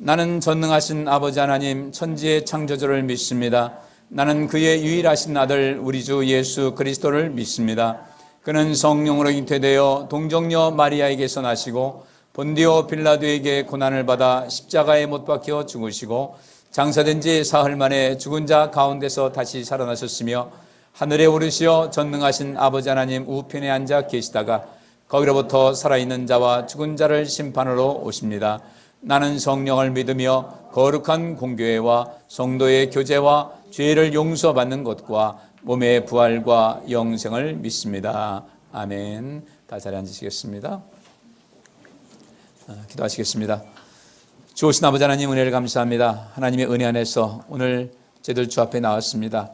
나는 전능하신 아버지 하나님 천지의 창조주를 믿습니다. 나는 그의 유일하신 아들 우리 주 예수 그리스도를 믿습니다. 그는 성령으로 잉태되어 동정녀 마리아에게서 나시고 본디오 빌라도에게 고난을 받아 십자가에 못 박혀 죽으시고 장사된 지 사흘 만에 죽은 자 가운데서 다시 살아나셨으며 하늘에 오르시어 전능하신 아버지 하나님 우편에 앉아 계시다가 거기로부터 살아있는 자와 죽은 자를 심판으로 오십니다. 나는 성령을 믿으며 거룩한 공교회와 성도의 교제와 죄를 용서받는 것과 몸의 부활과 영생을 믿습니다. 아멘. 다 자리에 앉으시겠습니다. 기도하시겠습니다. 주오신 아버지 하나님 은혜를 감사합니다. 하나님의 은혜 안에서 오늘 저희들 주 앞에 나왔습니다.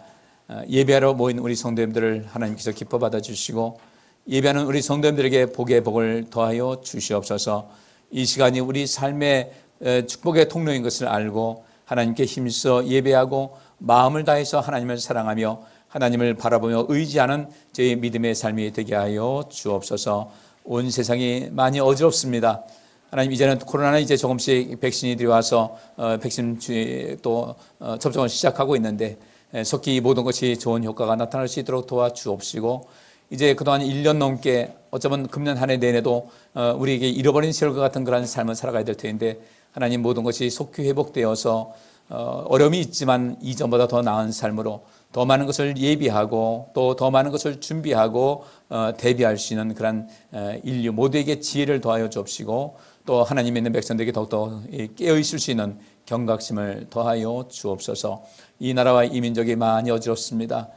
예배하러 모인 우리 성도님들을 하나님께서 기뻐 받아주시고 예배하는 우리 성도님들에게 복의 복을 더하여 주시옵소서. 이 시간이 우리 삶의 축복의 통로인 것을 알고 하나님께 힘써 예배하고 마음을 다해서 하나님을 사랑하며 하나님을 바라보며 의지하는 저희 믿음의 삶이 되게 하여 주옵소서. 온 세상이 많이 어지럽습니다. 하나님, 이제는 코로나는 이제 조금씩 백신이 들어와서 백신 또 접종을 시작하고 있는데 속히 모든 것이 좋은 효과가 나타날 수 있도록 도와주옵시고, 이제 그동안 1년 넘게 어쩌면 금년 한 해 내내도 우리에게 잃어버린 세월과 같은 그런 삶을 살아가야 될 텐데 하나님, 모든 것이 속히 회복되어서 어려움이 있지만 이전보다 더 나은 삶으로 더 많은 것을 예비하고 또 더 많은 것을 준비하고 대비할 수 있는 그런 인류 모두에게 지혜를 더하여 주옵시고, 또 하나님 있는 백성들에게 더욱더 깨어있을 수 있는 경각심을 더하여 주옵소서. 이 나라와 이 민족이 많이 어지럽습니다.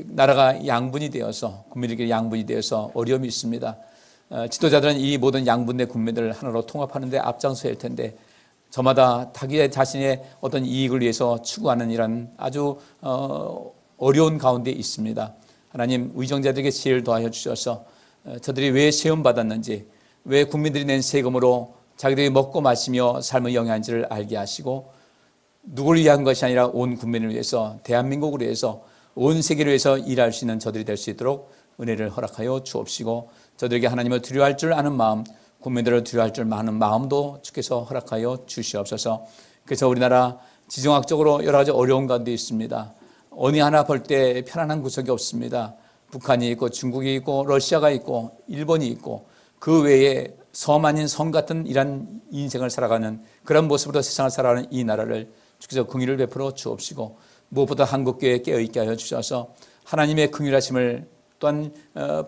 나라가 양분이 되어서, 국민들에게 양분이 되어서 어려움이 있습니다. 지도자들은 이 모든 양분된 국민들을 하나로 통합하는 데 앞장서야 할 텐데 저마다 자기 자신의 어떤 이익을 위해서 추구하는 이런 아주 어려운 가운데 있습니다. 하나님, 의정자들에게 지혜를 더하여 주셔서 저들이 왜 시험받았는지, 왜 국민들이 낸 세금으로 자기들이 먹고 마시며 삶의 영향인지를 알게 하시고, 누구를 위한 것이 아니라 온 국민을 위해서, 대한민국을 위해서, 온 세계를 위해서 일할 수 있는 저들이 될 수 있도록 은혜를 허락하여 주옵시고, 저들에게 하나님을 두려워할 줄 아는 마음, 국민들을 두려워할 줄 아는 마음도 주께서 허락하여 주시옵소서. 그래서 우리나라 지정학적으로 여러 가지 어려운 가운데 있습니다. 어느 하나 볼 때 편안한 구석이 없습니다. 북한이 있고 중국이 있고 러시아가 있고 일본이 있고 그 외에 섬 아닌 섬 같은 이런 인생을 살아가는 그런 모습으로 세상을 살아가는 이 나라를 주께서 긍휼을 베풀어 주옵시고, 무엇보다 한국교회에 깨어있게 하여 주셔서 하나님의 긍휼하심을 또한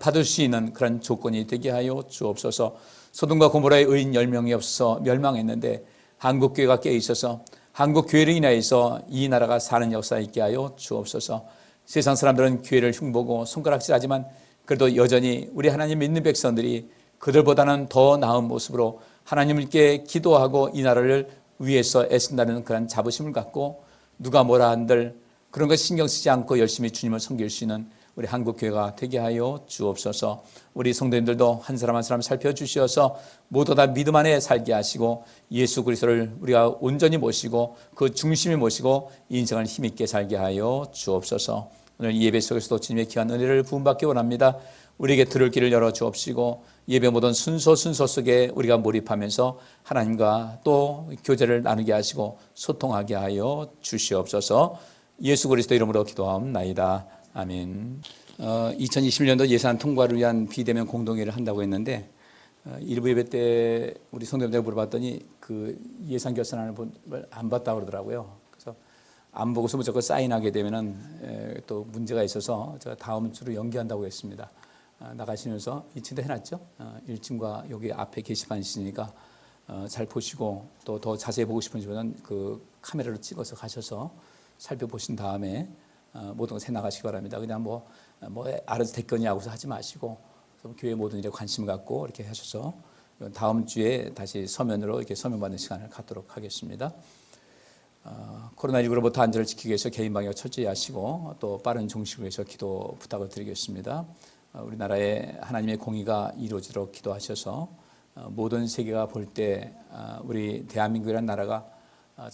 받을 수 있는 그런 조건이 되게 하여 주옵소서. 소돔과 고모라의 의인 10명이 없어서 멸망했는데 한국교회가 깨어있어서 한국교회를 인하여서 이 나라가 사는 역사 있게 하여 주옵소서. 세상 사람들은 교회를 흉보고 손가락질하지만 그래도 여전히 우리 하나님 믿는 백성들이 그들보다는 더 나은 모습으로 하나님께 기도하고 이 나라를 위해서 애쓴다는 그런 자부심을 갖고 누가 뭐라 한들 그런 거 신경 쓰지 않고 열심히 주님을 섬길 수 있는 우리 한국교회가 되게 하여 주옵소서. 우리 성도님들도 한 사람 한 사람 살펴주셔서 모두 다 믿음 안에 살게 하시고 예수 그리스도를 우리가 온전히 모시고 그 중심에 모시고 인생을 힘있게 살게 하여 주옵소서. 오늘 이 예배 속에서도 주님의 귀한 은혜를 부음받기 원합니다. 우리에게 들을 길을 열어 주옵시고 예배 모든 순서 속에 우리가 몰입하면서 하나님과 또 교제를 나누게 하시고 소통하게 하여 주시옵소서. 예수 그리스도 이름으로 기도하옵나이다. 아멘. 2021년도 예산 통과를 위한 비대면 공동회의를 한다고 했는데 일부 예배 때 우리 성도님들 물어봤더니 그 예산 결산안을 안 봤다고 그러더라고요. 그래서 안 보고서 무조건 사인하게 되면은 또 문제가 있어서 제가 다음 주로 연기한다고 했습니다. 나가시면서 2층도 해놨죠. 1층과 여기 앞에 게시판 있으니까 잘 보시고 또 더 자세히 보고 싶으시면 그 카메라로 찍어서 가셔서 살펴보신 다음에 모든 것 해나가시기 바랍니다. 그냥 뭐 알아서 됐거니 하고서 하지 마시고 교회 모든 일에 관심 갖고 이렇게 하셔서 다음 주에 다시 서면으로 이렇게 서명받는 시간을 갖도록 하겠습니다. 코로나19로부터 안전을 지키기 위해서 개인 방역 철저히 하시고 또 빠른 종식을 위해서 기도 부탁을 드리겠습니다. 우리나라에 하나님의 공의가 이루어지도록 기도하셔서 모든 세계가 볼 때 우리 대한민국이라는 나라가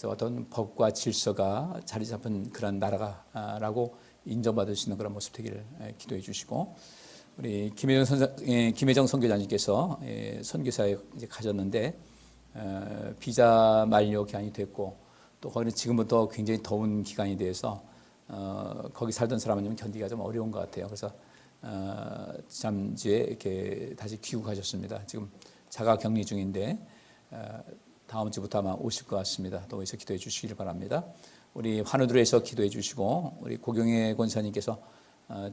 어떤 법과 질서가 자리 잡은 그런 나라라고 인정받을 수 있는 그런 모습 되기를 기도해 주시고, 우리 김혜정 선교사님께서 선교사에 이제 가셨는데 비자 만료 기간이 됐고 또 거기는 지금부터 굉장히 더운 기간이 돼서 거기 살던 사람은 견디기가 좀 어려운 것 같아요. 그래서 지난주에 이렇게 다시 귀국하셨습니다. 지금 자가 격리 중인데 다음 주부터 아마 오실 것 같습니다. 또 여기서 기도해 주시길 바랍니다. 우리 환우들에서 기도해 주시고 우리 고경혜 권사님께서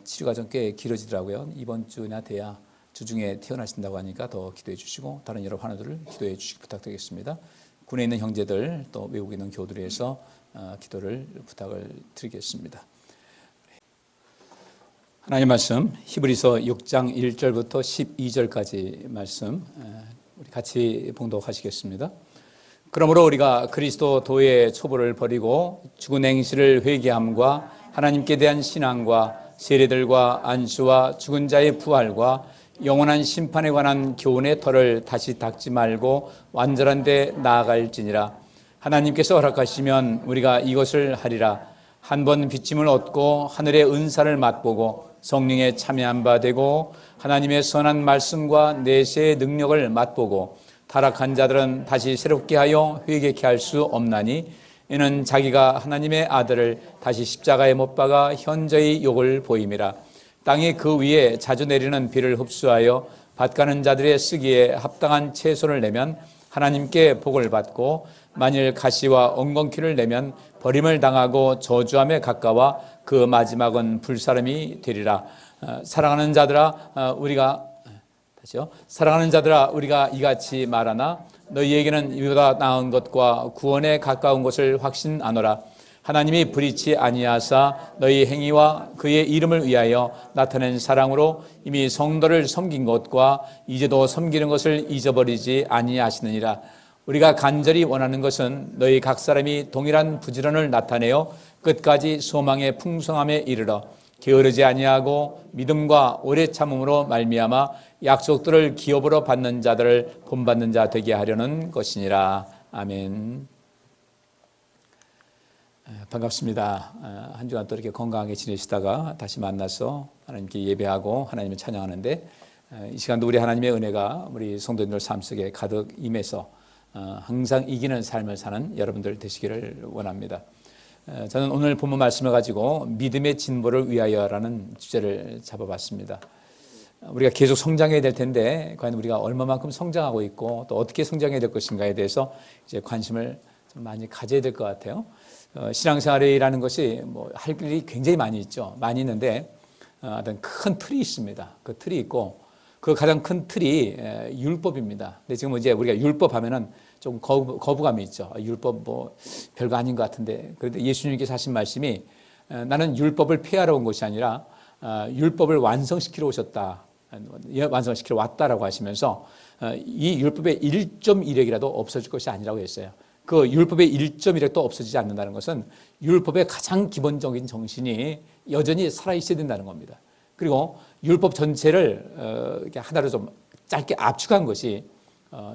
치료가 좀 꽤 길어지더라고요. 이번 주나 돼야 주중에 태어나신다고 하니까 더 기도해 주시고 다른 여러 환우들을 기도해 주시기 부탁드리겠습니다. 군에 있는 형제들 또 외국에 있는 교우들에 의해서 기도를 부탁을 드리겠습니다. 하나님 말씀 히브리서 6장 1절부터 12절까지 말씀 우리 같이 봉독하시겠습니다. 그러므로 우리가 그리스도 도의 초보를 버리고 죽은 행실을 회개함과 하나님께 대한 신앙과 세례들과 안수와 죽은 자의 부활과 영원한 심판에 관한 교훈의 털을 다시 닦지 말고 완전한 데 나아갈지니라. 하나님께서 허락하시면 우리가 이것을 하리라. 한 번 빚짐을 얻고 하늘의 은사를 맛보고 성령에 참여한 바 되고 하나님의 선한 말씀과 내세의 능력을 맛보고 타락한 자들은 다시 새롭게 하여 회개케 할 수 없나니 이는 자기가 하나님의 아들을 다시 십자가에 못 박아 현저히 욕을 보임이라. 땅이 그 위에 자주 내리는 비를 흡수하여 밭가는 자들의 쓰기에 합당한 채소를 내면 하나님께 복을 받고 만일 가시와 엉겅퀴를 내면 버림을 당하고 저주함에 가까워 그 마지막은 불사름이 되리라. 사랑하는 자들아 우리가 이같이 말하나 너희에게는 이보다 나은 것과 구원에 가까운 것을 확신하노라. 하나님이 불의치 아니하사 너희 행위와 그의 이름을 위하여 나타낸 사랑으로 이미 성도를 섬긴 것과 이제도 섬기는 것을 잊어버리지 아니하시느니라. 우리가 간절히 원하는 것은 너희 각 사람이 동일한 부지런을 나타내어 끝까지 소망의 풍성함에 이르러 게으르지 아니하고 믿음과 오래 참음으로 말미암아 약속들을 기업으로 받는 자들을 본받는 자 되게 하려는 것이니라. 아멘. 반갑습니다. 한 주간 또 이렇게 건강하게 지내시다가 다시 만나서 하나님께 예배하고 하나님을 찬양하는데 이 시간도 우리 하나님의 은혜가 우리 성도님들 삶 속에 가득 임해서 항상 이기는 삶을 사는 여러분들 되시기를 원합니다. 저는 오늘 본문 말씀을 가지고 믿음의 진보를 위하여라는 주제를 잡아봤습니다. 우리가 계속 성장해야 될 텐데 과연 우리가 얼마만큼 성장하고 있고 또 어떻게 성장해야 될 것인가에 대해서 이제 관심을 좀 많이 가져야 될 것 같아요. 신앙생활이라는 것이 할 일이 굉장히 많이 있죠. 많이 있는데 어떤 큰 틀이 있습니다. 그 틀이 있고 그 가장 큰 틀이 율법입니다. 근데 지금 이제 우리가 율법 하면은 좀 거부감이 있죠. 율법 별거 아닌 것 같은데. 그런데 예수님께서 하신 말씀이 나는 율법을 폐하러 온 것이 아니라 율법을 완성시키러 오셨다. 완성시키러 왔다라고 하시면서 이 율법의 1.1핵이라도 없어질 것이 아니라고 했어요. 그 율법의 1.1핵도 없어지지 않는다는 것은 율법의 가장 기본적인 정신이 여전히 살아있어야 된다는 겁니다. 그리고 율법 전체를 하나로 좀 짧게 압축한 것이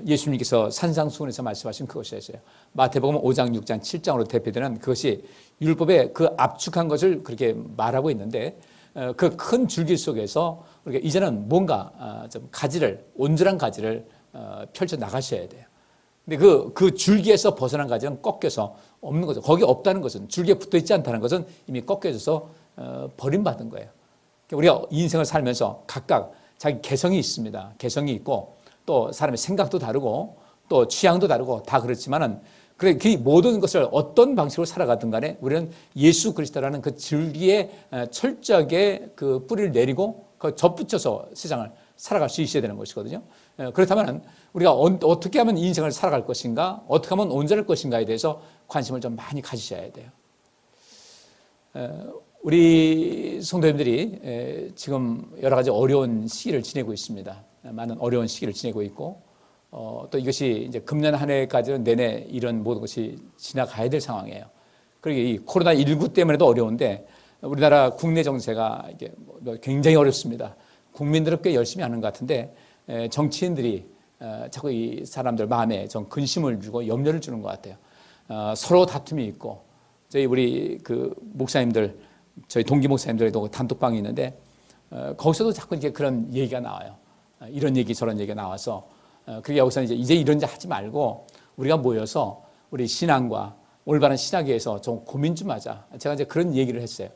예수님께서 산상수훈에서 말씀하신 그것이었어요. 마태복음 5장, 6장, 7장으로 대표되는 그것이 율법의 그 압축한 것을 그렇게 말하고 있는데 그 큰 줄기 속에서 우리가 이제는 뭔가 좀 온전한 가지를 펼쳐 나가셔야 돼요. 근데 그 줄기에서 벗어난 가지는 꺾여서 없는 거죠. 거기 없다는 것은 줄기에 붙어 있지 않다는 것은 이미 꺾여져서 버림받은 거예요. 우리가 인생을 살면서 각각 자기 개성이 있습니다. 개성이 있고 또 사람의 생각도 다르고 또 취향도 다르고 다 그렇지만은 그 모든 것을 어떤 방식으로 살아가든 간에 우리는 예수 그리스도라는 그 줄기에 철저하게 그 뿌리를 내리고 그 접붙여서 세상을 살아갈 수 있어야 되는 것이거든요. 그렇다면 우리가 어떻게 하면 인생을 살아갈 것인가, 어떻게 하면 온전할 것인가에 대해서 관심을 좀 많이 가지셔야 돼요. 우리 성도님들이 지금 여러 가지 어려운 시기를 지내고 있습니다. 많은 어려운 시기를 지내고 있고 또 이것이 이제 금년 한 해까지는 내내 이런 모든 것이 지나가야 될 상황이에요. 그리고 이 코로나19 때문에도 어려운데 우리나라 국내 정세가 이게 굉장히 어렵습니다. 국민들은 꽤 열심히 하는 것 같은데 정치인들이 자꾸 이 사람들 마음에 좀 근심을 주고 염려를 주는 것 같아요. 서로 다툼이 있고 우리 그 목사님들 저희 동기 목사님들에도 단톡방이 있는데 거기서도 자꾸 이렇게 그런 얘기가 나와요. 이런 얘기 저런 얘기가 나와서 그게 여기서 이제 이런 일 하지 말고 우리가 모여서 우리 신앙과 올바른 신학에 대해서 좀 고민 좀 하자. 제가 이제 그런 얘기를 했어요.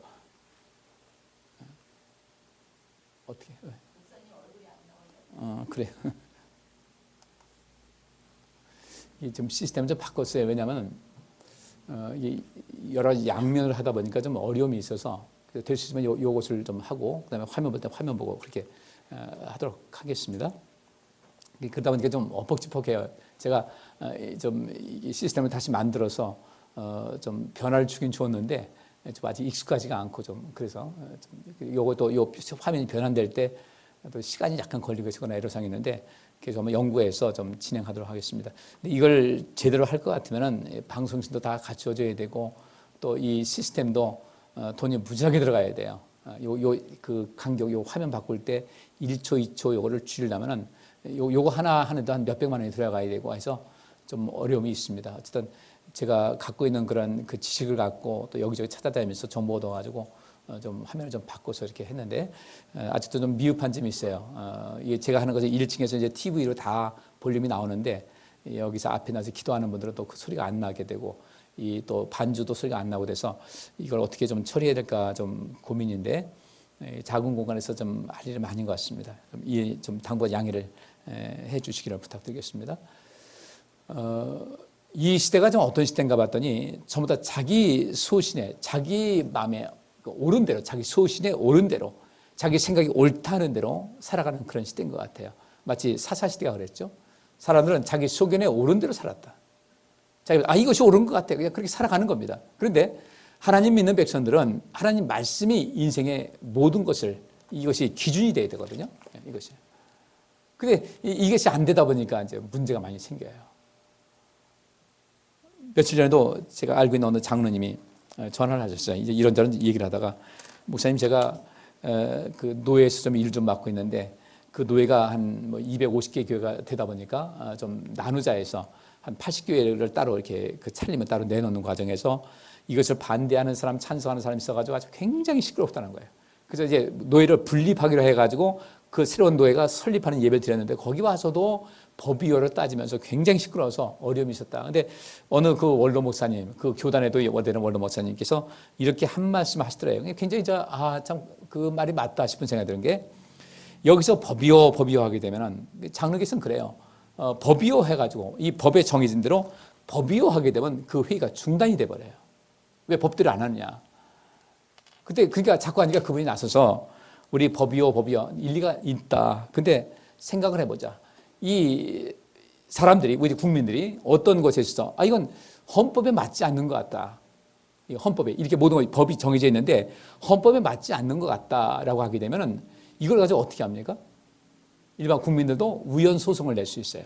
어떻게? 그래. 좀 시스템을 좀 바꿨어요. 왜냐하면 여러 양면을 하다 보니까 좀 어려움이 있어서 될 수 있으면 요것을 좀 하고 그다음에 화면 볼 때 화면 보고 그렇게 하도록 하겠습니다. 그러다 보니까 좀 엇뻑지퍽해요. 제가 좀 시스템을 다시 만들어서 좀 변화를 주긴 줬는데 좀 아직 익숙하지가 않고 좀 그래서 요것도 요 화면이 변환될 때 또 시간이 약간 걸리고 있거나 애로사항이 있는데 그래서 한번 연구해서 좀 진행하도록 하겠습니다. 근데 이걸 제대로 할 것 같으면은 방송신도 다 갖춰져야 되고 또 이 시스템도 돈이 무지하게 들어가야 돼요. 그 간격, 요 화면 바꿀 때 1초, 2초 요거를 줄이려면은 요거 하나 하는데 한 몇백만 원이 들어가야 되고 해서 좀 어려움이 있습니다. 어쨌든 제가 갖고 있는 그런 그 지식을 갖고 또 여기저기 찾아다니면서 정보 얻어가지고 좀 화면을 좀 바꿔서 이렇게 했는데 아직도 좀 미흡한 점이 있어요. 이게 제가 하는 것은 1층에서 이제 TV로 다 볼륨이 나오는데 여기서 앞에 나서 기도하는 분들은 또 그 소리가 안 나게 되고 이 또 반주도 소리가 안 나고 돼서 이걸 어떻게 좀 처리해야 될까 좀 고민인데 작은 공간에서 좀 할 일이 많은 것 같습니다. 좀 당부 양해를 해 주시기를 부탁드리겠습니다. 이 시대가 좀 어떤 시대인가 봤더니 전부 다 자기 소신에 자기 마음에 옳은 대로 자기 소신에 옳은 대로 자기 생각이 옳다는 대로 살아가는 그런 시대인 것 같아요. 마치 사사시대가 그랬죠. 사람들은 자기 소견에 옳은 대로 살았다. 이것이 옳은 것 같아. 그냥 그렇게 살아가는 겁니다. 그런데 하나님 믿는 백성들은 하나님 말씀이 인생의 모든 것을 이것이 기준이 돼야 되거든요. 이것이. 근데 이것이 안 되다 보니까 이제 문제가 많이 생겨요. 며칠 전에도 제가 알고 있는 어느 장로님이 전화를 하셨어요. 이제 이런저런 얘기를 하다가 목사님 제가 그 노예에서 좀 일 좀 맡고 있는데 그 노예가 한 250개 교회가 되다 보니까 좀 나누자해서 한 80교회를 따로 이렇게 그 차림을 따로 내놓는 과정에서 이것을 반대하는 사람, 찬성하는 사람이 있어가지고 아주 굉장히 시끄럽다는 거예요. 그래서 이제 노예를 분립하기로 해가지고 그 새로운 노예가 설립하는 예배를 드렸는데 거기 와서도 법위호를 따지면서 굉장히 시끄러워서 어려움이 있었다. 근데 어느 그 원로 목사님, 그 교단에도 되는 원로 목사님께서 이렇게 한 말씀 하시더래요. 굉장히 참 그 말이 맞다 싶은 생각이 드는 게 여기서 법위호 하게 되면은 장로께서는 그래요. 법위호 해가지고 이 법에 정해진 대로 법위호 하게 되면 그 회의가 중단이 돼버려요. 왜 법대로 안 하느냐. 그러니까 자꾸 하니까 그분이 나서서 우리 법위호 일리가 있다. 근데 생각을 해보자. 이 사람들이 우리 국민들이 어떤 것에 있어서 이건 헌법에 맞지 않는 것 같다. 이 헌법에 이렇게 모든 법이 정해져 있는데 헌법에 맞지 않는 것 같다라고 하게 되면은 이걸 가지고 어떻게 합니까? 일반 국민들도 우연 소송을 낼 수 있어요.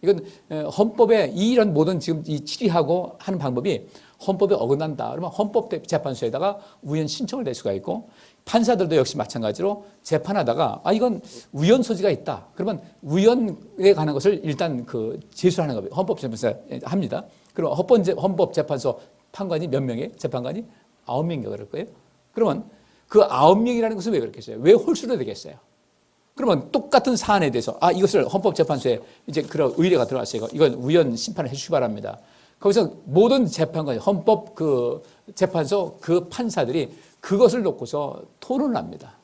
이건 헌법에 이런 모든 지금 이 질의하고 하는 방법이 헌법에 어긋난다. 그러면 헌법재판소에다가 우연 신청을 낼 수가 있고 판사들도 역시 마찬가지로 재판하다가 이건 우연 소지가 있다. 그러면 우연에 관한 것을 일단 그 제출하는 겁니다. 헌법재판소에 합니다. 그럼 헌법재판소 판관이 몇 명이에요? 재판관이 9명인가 그럴 거예요. 그러면 그 9명이라는 것은 왜 그렇겠어요? 왜 홀수로 되겠어요? 그러면 똑같은 사안에 대해서 이것을 헌법재판소에 이제 그런 의뢰가 들어왔어요. 이건 우연 심판을 해주시기 바랍니다. 거기서 모든 재판관, 헌법 그 재판소 그 판사들이 그것을 놓고서 토론을 합니다.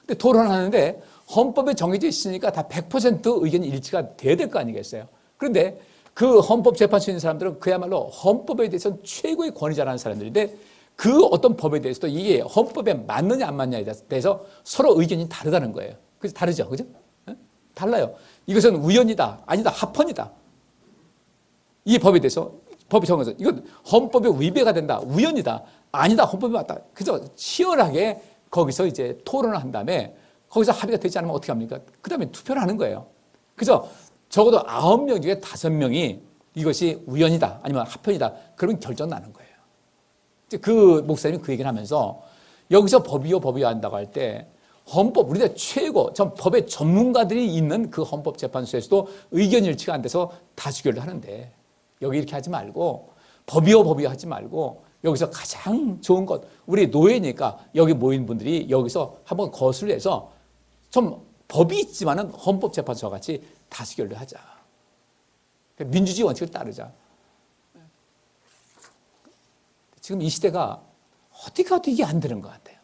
근데 토론하는데 헌법에 정해져 있으니까 다 100% 의견이 일치가 돼야 될 거 아니겠어요? 그런데 그 헌법재판소에 있는 사람들은 그야말로 헌법에 대해서는 최고의 권위자라는 사람들인데 그 어떤 법에 대해서도 이게 헌법에 맞느냐 안 맞느냐에 대해서 서로 의견이 다르다는 거예요. 그래서 다르죠. 그죠? 달라요. 이것은 우연이다. 아니다. 합헌이다. 이 법에 대해서 법이 정해서 이건 헌법에 위배가 된다. 우연이다. 아니다. 헌법에 맞다. 그래서 치열하게 거기서 이제 토론을 한 다음에 거기서 합의가 되지 않으면 어떻게 합니까? 그 다음에 투표를 하는 거예요. 그래서 적어도 9명 중에 5명이 이것이 우연이다. 아니면 합헌이다. 그러면 결정 나는 거예요. 그 목사님이 그 얘기를 하면서 여기서 법위호 한다고 할 때 헌법, 우리나라 최고, 법의 전문가들이 있는 그 헌법재판소에서도 의견 일치가 안 돼서 다수결을 하는데 여기 이렇게 하지 말고 법위호 하지 말고 여기서 가장 좋은 것, 우리 노예니까 여기 모인 분들이 여기서 한번 거슬러 해서 좀 법이 있지만은 헌법재판소와 같이 다수결을 하자. 민주주의 원칙을 따르자. 지금 이 시대가 어디 가도 이게 안 되는 것 같아요.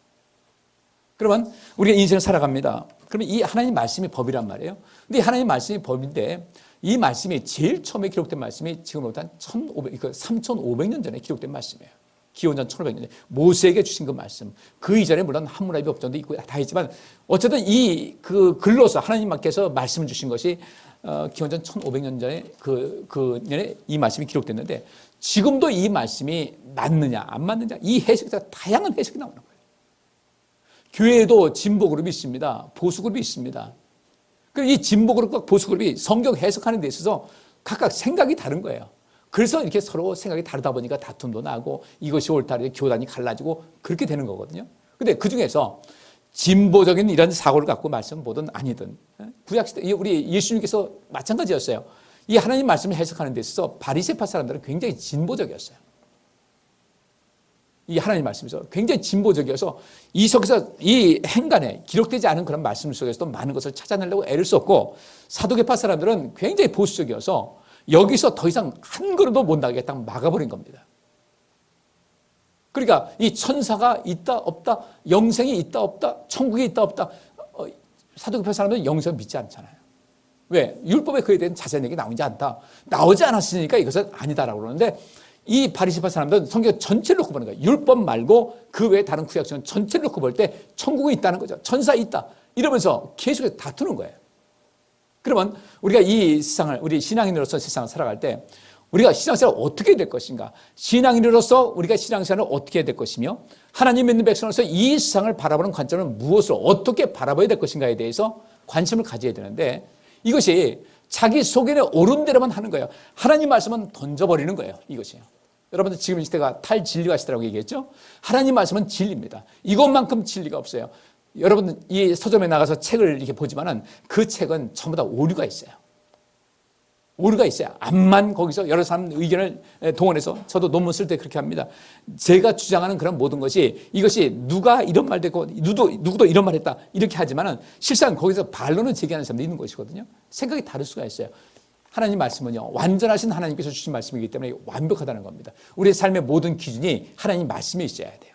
그러면 우리가 인생을 살아갑니다. 그러면 이 하나님 말씀이 법이란 말이에요. 근데 이 하나님 말씀이 법인데 이 말씀이 제일 처음에 기록된 말씀이 지금부터 한 3,500년 전에 기록된 말씀이에요. 기원전 1,500년 전에 모세에게 주신 그 말씀. 그 이전에 물론 함무라비 법전도 있고 다 있지만 어쨌든 이 그 글로서 하나님께서 말씀을 주신 것이 기원전 1,500년 전에 그 년에 이 말씀이 기록됐는데 지금도 이 말씀이 맞느냐 안 맞느냐 이 해석이 다양한 해석이 나오는 거예요. 교회에도 진보 그룹이 있습니다. 보수 그룹이 있습니다. 이 진보 그룹과 보수 그룹이 성경 해석하는 데 있어서 각각 생각이 다른 거예요. 그래서 이렇게 서로 생각이 다르다 보니까 다툼도 나고 이것이 옳다, 교단이 갈라지고 그렇게 되는 거거든요. 근데 그 중에서 진보적인 이런 사고를 갖고 말씀 보든 아니든 구약시대 우리 예수님께서 마찬가지였어요. 이 하나님 말씀을 해석하는 데 있어서 바리새파 사람들은 굉장히 진보적이었어요. 이 하나님 말씀에서 굉장히 진보적이어서 이 속에서 이 행간에 기록되지 않은 그런 말씀 속에서도 많은 것을 찾아내려고 애를 썼고 사두개파 사람들은 굉장히 보수적이어서 여기서 더 이상 한 걸음도 못 나가게 딱 막아버린 겁니다. 그러니까 이 천사가 있다 없다, 영생이 있다 없다, 천국이 있다 없다, 사두개파 사람들은 영생을 믿지 않잖아요. 왜? 율법에 그에 대한 자세한 얘기 나오지 않다. 나오지 않았으니까 이것은 아니다라고 그러는데 이 바리새파 사람들은 성경 전체를 놓고 보는 거예요. 율법 말고 그 외에 다른 구약성은 전체를 놓고 볼 때 천국이 있다는 거죠. 천사 있다. 이러면서 계속해서 다투는 거예요. 그러면 우리가 이 세상을, 우리 신앙인으로서 세상을 살아갈 때 우리가 신앙생활을 어떻게 해야 될 것인가? 신앙인으로서 우리가 신앙생활을 어떻게 해야 될 것이며 하나님 믿는 백성으로서 이 세상을 바라보는 관점은 무엇을 어떻게 바라봐야 될 것인가에 대해서 관심을 가져야 되는데 이것이 자기 속에는 옳은 대로만 하는 거예요. 하나님 말씀은 던져버리는 거예요. 이것이요. 여러분들 지금 이 시대가 탈진리가 시대라고 얘기했죠. 하나님 말씀은 진리입니다. 이것만큼 진리가 없어요. 여러분 이 서점에 나가서 책을 이렇게 보지만은 그 책은 전부 다 오류가 있어요. 오류가 있어요. 암만 거기서 여러 사람 의견을 동원해서 저도 논문 쓸 때 그렇게 합니다. 제가 주장하는 그런 모든 것이 이것이 누가 이런 말 되고 누구도 이런 말 했다 이렇게 하지만은 실상 거기서 반론을 제기하는 사람도 있는 것이거든요. 생각이 다를 수가 있어요. 하나님 말씀은요 완전하신 하나님께서 주신 말씀이기 때문에 완벽하다는 겁니다. 우리의 삶의 모든 기준이 하나님 말씀에 있어야 돼요.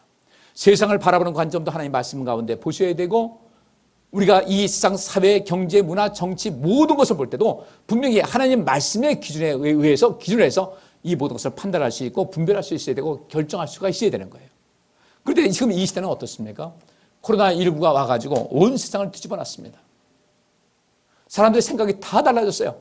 세상을 바라보는 관점도 하나님 말씀 가운데 보셔야 되고 우리가 이 세상 사회, 경제, 문화, 정치 모든 것을 볼 때도 분명히 하나님 말씀의 기준에 의해서 기준을 해서 이 모든 것을 판단할 수 있고 분별할 수 있어야 되고 결정할 수가 있어야 되는 거예요. 그런데 지금 이 시대는 어떻습니까? 코로나19가 와가지고 온 세상을 뒤집어 놨습니다. 사람들의 생각이 다 달라졌어요.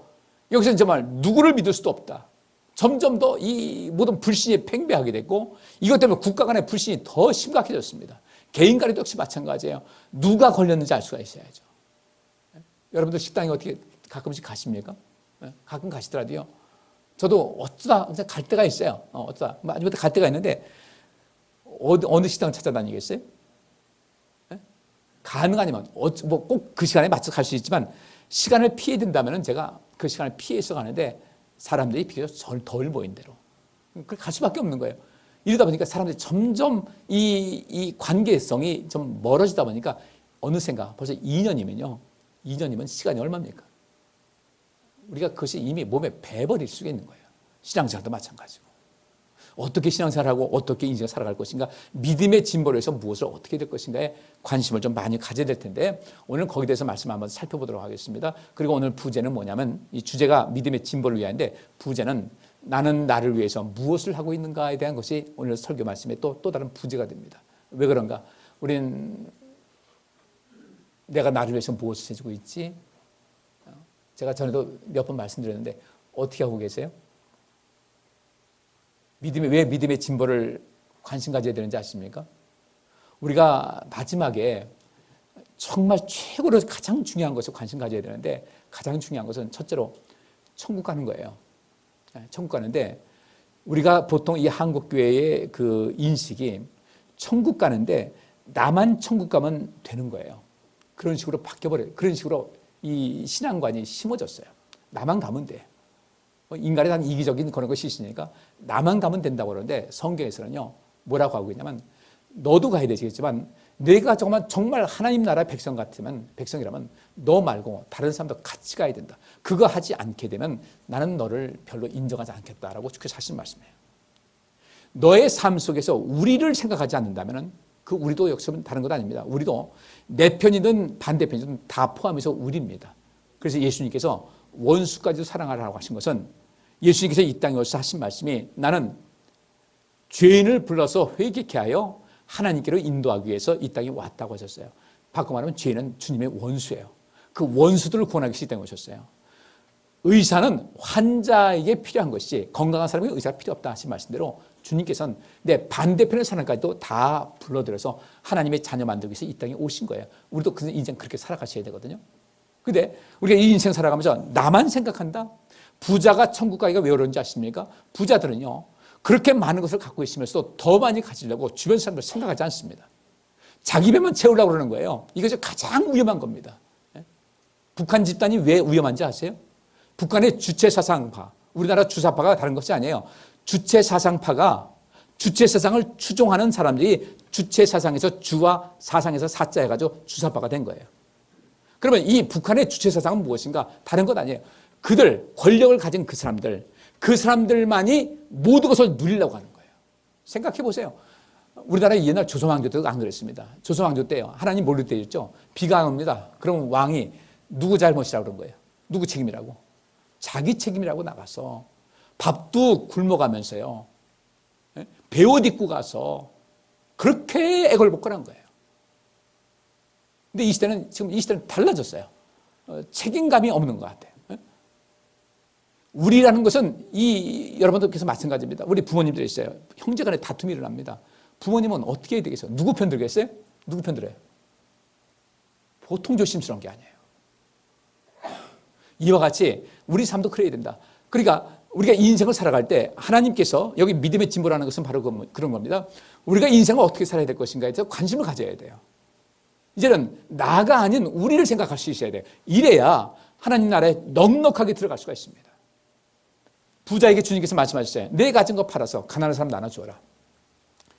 여기서는 정말 누구를 믿을 수도 없다. 점점 더 이 모든 불신이 팽배하게 됐고 이것 때문에 국가 간의 불신이 더 심각해졌습니다. 개인 간에도 역시 마찬가지예요. 누가 걸렸는지 알 수가 있어야죠. 여러분들 식당에 어떻게 가끔씩 가십니까? 가끔 가시더라도요. 저도 어쩌다 갈 때가 있어요. 어쩌다 마지막에 갈 때가 있는데 어느 식당 찾아다니겠어요? 가능하면 뭐 꼭 그 시간에 맞춰 갈 수 있지만 시간을 피해 든다면은 제가 그 시간을 피해서 가는데 사람들이 비교적 덜 모인 대로 갈 수밖에 없는 거예요. 이러다 보니까 사람들이 점점 이 관계성이 좀 멀어지다 보니까 어느샌가 벌써 2년이면 시간이 얼마입니까? 우리가 그것이 이미 몸에 배버릴 수가 있는 거예요. 신앙생활도 마찬가지고. 어떻게 신앙생활하고 어떻게 인생을 살아갈 것인가, 믿음의 진보를 해서 무엇을 어떻게 될 것인가에 관심을 좀 많이 가져야 될 텐데 오늘 거기에 대해서 말씀 한번 살펴보도록 하겠습니다. 그리고 오늘 부제는 뭐냐면 이 주제가 믿음의 진보를 위한데 부제는 나는 나를 위해서 무엇을 하고 있는가에 대한 것이 오늘 설교 말씀의 또 다른 부제가 됩니다. 왜 그런가? 우리는 내가 나를 위해서 무엇을 해주고 있지? 제가 전에도 몇 번 말씀드렸는데 어떻게 하고 계세요? 왜 믿음의 진보를 관심 가져야 되는지 아십니까? 우리가 마지막에 정말 최고로 가장 중요한 것을 관심 가져야 되는데 가장 중요한 것은 첫째로 천국 가는 거예요. 천국 가는데 우리가 보통 이 한국교회의 그 인식이 천국 가는데 나만 천국 가면 되는 거예요. 그런 식으로 바뀌어버려요. 그런 식으로 이 신앙관이 심어졌어요. 나만 가면 돼. 인간에 대한 이기적인 그런 것이 있으니까 나만 가면 된다고 그러는데 성경에서는요 뭐라고 하고 있냐면 너도 가야 되시겠지만 내가 정말 하나님 나라 백성이라면 너 말고 다른 사람도 같이 가야 된다. 그거 하지 않게 되면 나는 너를 별로 인정하지 않겠다라고 주께서 하신 말씀이에요. 너의 삶 속에서 우리를 생각하지 않는다면 그 우리도 역시 다른 것 아닙니다. 우리도 내 편이든 반대편이든 다 포함해서 우리입니다. 그래서 예수님께서 원수까지도 사랑하라고 하신 것은 예수님께서 이 땅에 오셔서 하신 말씀이 나는 죄인을 불러서 회개케 하여 하나님께로 인도하기 위해서 이 땅에 왔다고 하셨어요. 바꿔 말하면 죄인은 주님의 원수예요. 그 원수들을 구원하기 위해서 이 땅에 오셨어요. 의사는 환자에게 필요한 것이 건강한 사람에게 의사가 필요 없다 하신 말씀대로 주님께서는 내 반대편의 사람까지도 다 불러들여서 하나님의 자녀 만들기 위해서 이 땅에 오신 거예요. 우리도 그 인생 그렇게 살아가셔야 되거든요. 근데 우리가 이 인생 살아가면서 나만 생각한다? 부자가 천국 가기가 왜 어려운지 아십니까? 부자들은요, 그렇게 많은 것을 갖고 있으면서도 더 많이 가지려고 주변 사람들 생각하지 않습니다. 자기 배만 채우려고 그러는 거예요. 이것이 가장 위험한 겁니다. 북한 집단이 왜 위험한지 아세요? 북한의 주체사상파, 우리나라 주사파가 다른 것이 아니에요. 주체사상파가 주체사상을 추종하는 사람들이 주체사상에서 주와 사상에서 사자 해가지고 주사파가 된 거예요. 그러면 이 북한의 주체사상은 무엇인가? 다른 것 아니에요. 그들, 권력을 가진 그 사람들만이 모든 것을 누리려고 하는 거예요. 생각해 보세요. 우리나라 옛날 조선왕조 때도 안 그랬습니다. 조선왕조 때요. 하나님 모를 때였죠. 비가 안 옵니다. 그럼 왕이 누구 잘못이라고 그런 거예요? 누구 책임이라고? 자기 책임이라고 나가서 밥도 굶어가면서요. 배옷 입고 가서 그렇게 애걸복걸한 거예요. 근데 이 시대는 달라졌어요. 책임감이 없는 것 같아요. 우리라는 것은 여러분들께서 마찬가지입니다. 우리 부모님들이 있어요. 형제간에 다툼이 일어납니다. 부모님은 어떻게 해야 되겠어요? 누구 편 들겠어요? 누구 편 들어요? 보통 조심스러운 게 아니에요. 이와 같이 우리 삶도 그래야 된다. 그러니까 우리가 인생을 살아갈 때 하나님께서 여기 믿음의 진보라는 것은 바로 그런 겁니다. 우리가 인생을 어떻게 살아야 될 것인가에 대해서 관심을 가져야 돼요. 이제는 나가 아닌 우리를 생각할 수 있어야 돼요. 이래야 하나님 나라에 넉넉하게 들어갈 수가 있습니다. 부자에게 주님께서 말씀하셨어요. 내 가진 거 팔아서 가난한 사람 나눠주어라.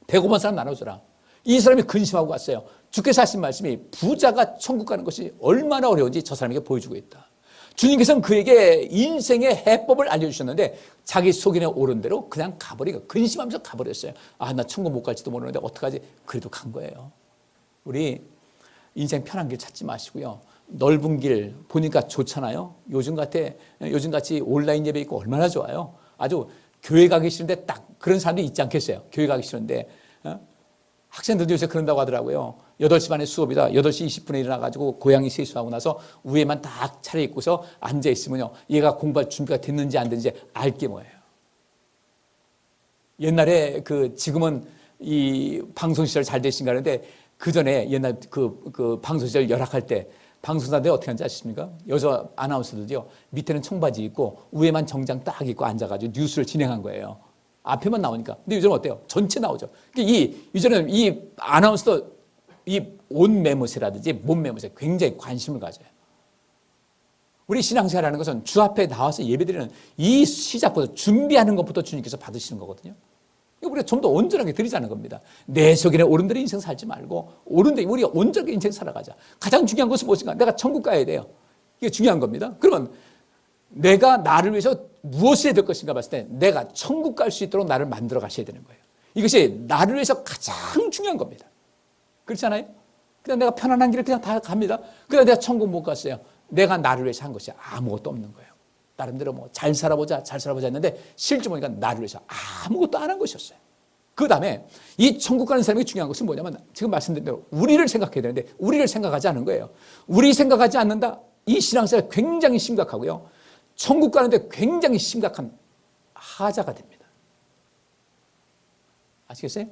배고픈 사람 나눠주라. 이 사람이 근심하고 갔어요. 주께서 하신 말씀이 부자가 천국 가는 것이 얼마나 어려운지 저 사람에게 보여주고 있다. 주님께서는 그에게 인생의 해법을 알려주셨는데 자기 속인에 오른 대로 그냥 가버리고 근심하면서 가버렸어요. 아, 나 천국 못 갈지도 모르는데 어떡하지? 그래도 간 거예요. 우리 인생 편한 길 찾지 마시고요. 넓은 길 보니까 좋잖아요. 요즘같이 온라인 예배 있고 얼마나 좋아요. 아주 교회 가기 싫은데 딱 그런 사람도 있지 않겠어요. 교회 가기 싫은데 학생들도 요새 그런다고 하더라고요. 8시 반에 수업이다. 8시 20분에 일어나가지고 고양이 세수하고 나서 위에만 딱 차려입고서 앉아있으면요. 얘가 공부할 준비가 됐는지 안 됐는지 알 게 뭐예요. 옛날에 지금은 이 방송시절 잘 되신가 하는데 그 전에 옛날 그 방송시절 열악할 때 방송사들 어떻게 하는지 아십니까? 여자 아나운서들이요. 밑에는 청바지 입고 위에만 정장 딱 입고 앉아가지고 뉴스를 진행한 거예요. 앞에만 나오니까. 근데 요즘은 어때요? 전체 나오죠. 요즘은 이 아나운서도 이 옷 매무새라든지 몸 매무새 굉장히 관심을 가져요. 우리 신앙생활하는 것은 주 앞에 나와서 예배드리는 이 시작부터 준비하는 것부터 주님께서 받으시는 거거든요. 우리가 좀 더 온전하게 드리자는 겁니다. 내 속에 오른대로 인생 살지 말고 오른대로 우리가 온전하게 인생 살아가자. 가장 중요한 것은 무엇인가? 내가 천국 가야 돼요. 이게 중요한 겁니다. 그러면 내가 나를 위해서 무엇을 해야 될 것인가 봤을 때 내가 천국 갈 수 있도록 나를 만들어 가셔야 되는 거예요. 이것이 나를 위해서 가장 중요한 겁니다. 그렇지 않아요? 그냥 내가 편안한 길을 그냥 다 갑니다. 그냥 내가 천국 못 갔어요. 내가 나를 위해서 한 것이 아무것도 없는 거예요. 나름대로 잘 살아보자 했는데 실제 보니까 나를 위해서 아무것도 안 한 것이었어요. 그 다음에 이 천국 가는 사람이 중요한 것은 뭐냐면 지금 말씀드린 대로 우리를 생각해야 되는데 우리를 생각하지 않는 거예요. 우리 생각하지 않는다. 이 신앙생활 굉장히 심각하고요. 천국 가는데 굉장히 심각한 하자가 됩니다. 아시겠어요?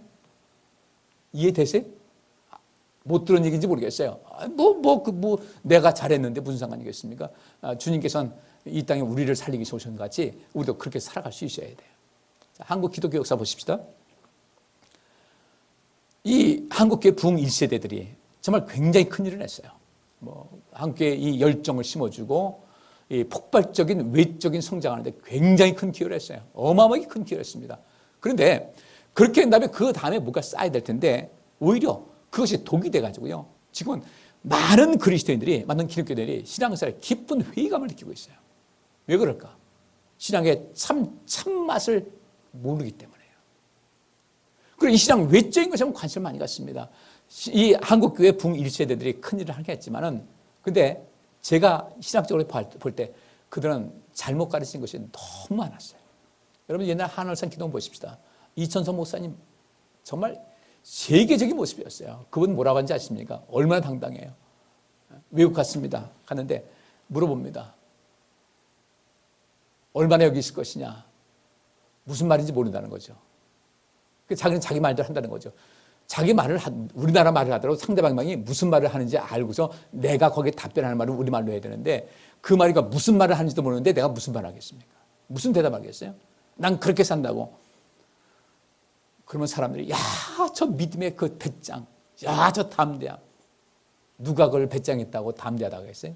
이해되세요? 못 들은 얘기인지 모르겠어요. 내가 잘했는데 무슨 상관이겠습니까? 주님께서는 이 땅에 우리를 살리기 위해서 오신 것 같이 우리도 그렇게 살아갈 수 있어야 돼요. 자, 한국 기독교 역사 보십시다. 이 한국교회 부흥 1세대들이 정말 굉장히 큰 일을 했어요. 한국교회 이 열정을 심어주고 이 폭발적인 외적인 성장하는데 굉장히 큰 기여를 했어요. 어마어마하게 큰 기여를 했습니다. 그런데 그렇게 한 다음에 그 다음에 뭐가 쌓여야 될 텐데 오히려 그것이 독이 돼가지고요. 지금은 많은 그리스도인들이, 많은 기독교인들이 신앙생활에 깊은 회의감을 느끼고 있어요. 왜 그럴까? 신앙의 참맛을 모르기 때문에요. 그리고 이 신앙 외적인 것에 관심을 많이 갖습니다. 이 한국교회 붕1세대들이 큰일을 하겠지만은, 근데 제가 신학적으로 볼 때 그들은 잘못 가르친 것이 너무 많았어요. 여러분 옛날 한월산 기도원 보십시다. 이천성 목사님 정말 세계적인 모습이었어요. 그분 뭐라고 하는지 아십니까? 얼마나 당당해요. 외국 갔습니다. 갔는데 물어봅니다. 얼마나 여기 있을 것이냐. 무슨 말인지 모른다는 거죠. 자기는 자기 말대로 한다는 거죠. 자기 말을, 우리나라 말을 하더라도 상대방이 무슨 말을 하는지 알고서 내가 거기에 답변하는 말을 우리말로 해야 되는데 그 말이 무슨 말을 하는지도 모르는데 내가 무슨 말을 하겠습니까? 무슨 대답하겠어요? 난 그렇게 산다고. 그러면 사람들이 야, 저 믿음의 그 배짱, 야, 저 담대함. 누가 그걸 배짱했다고 담대하다고 했어요?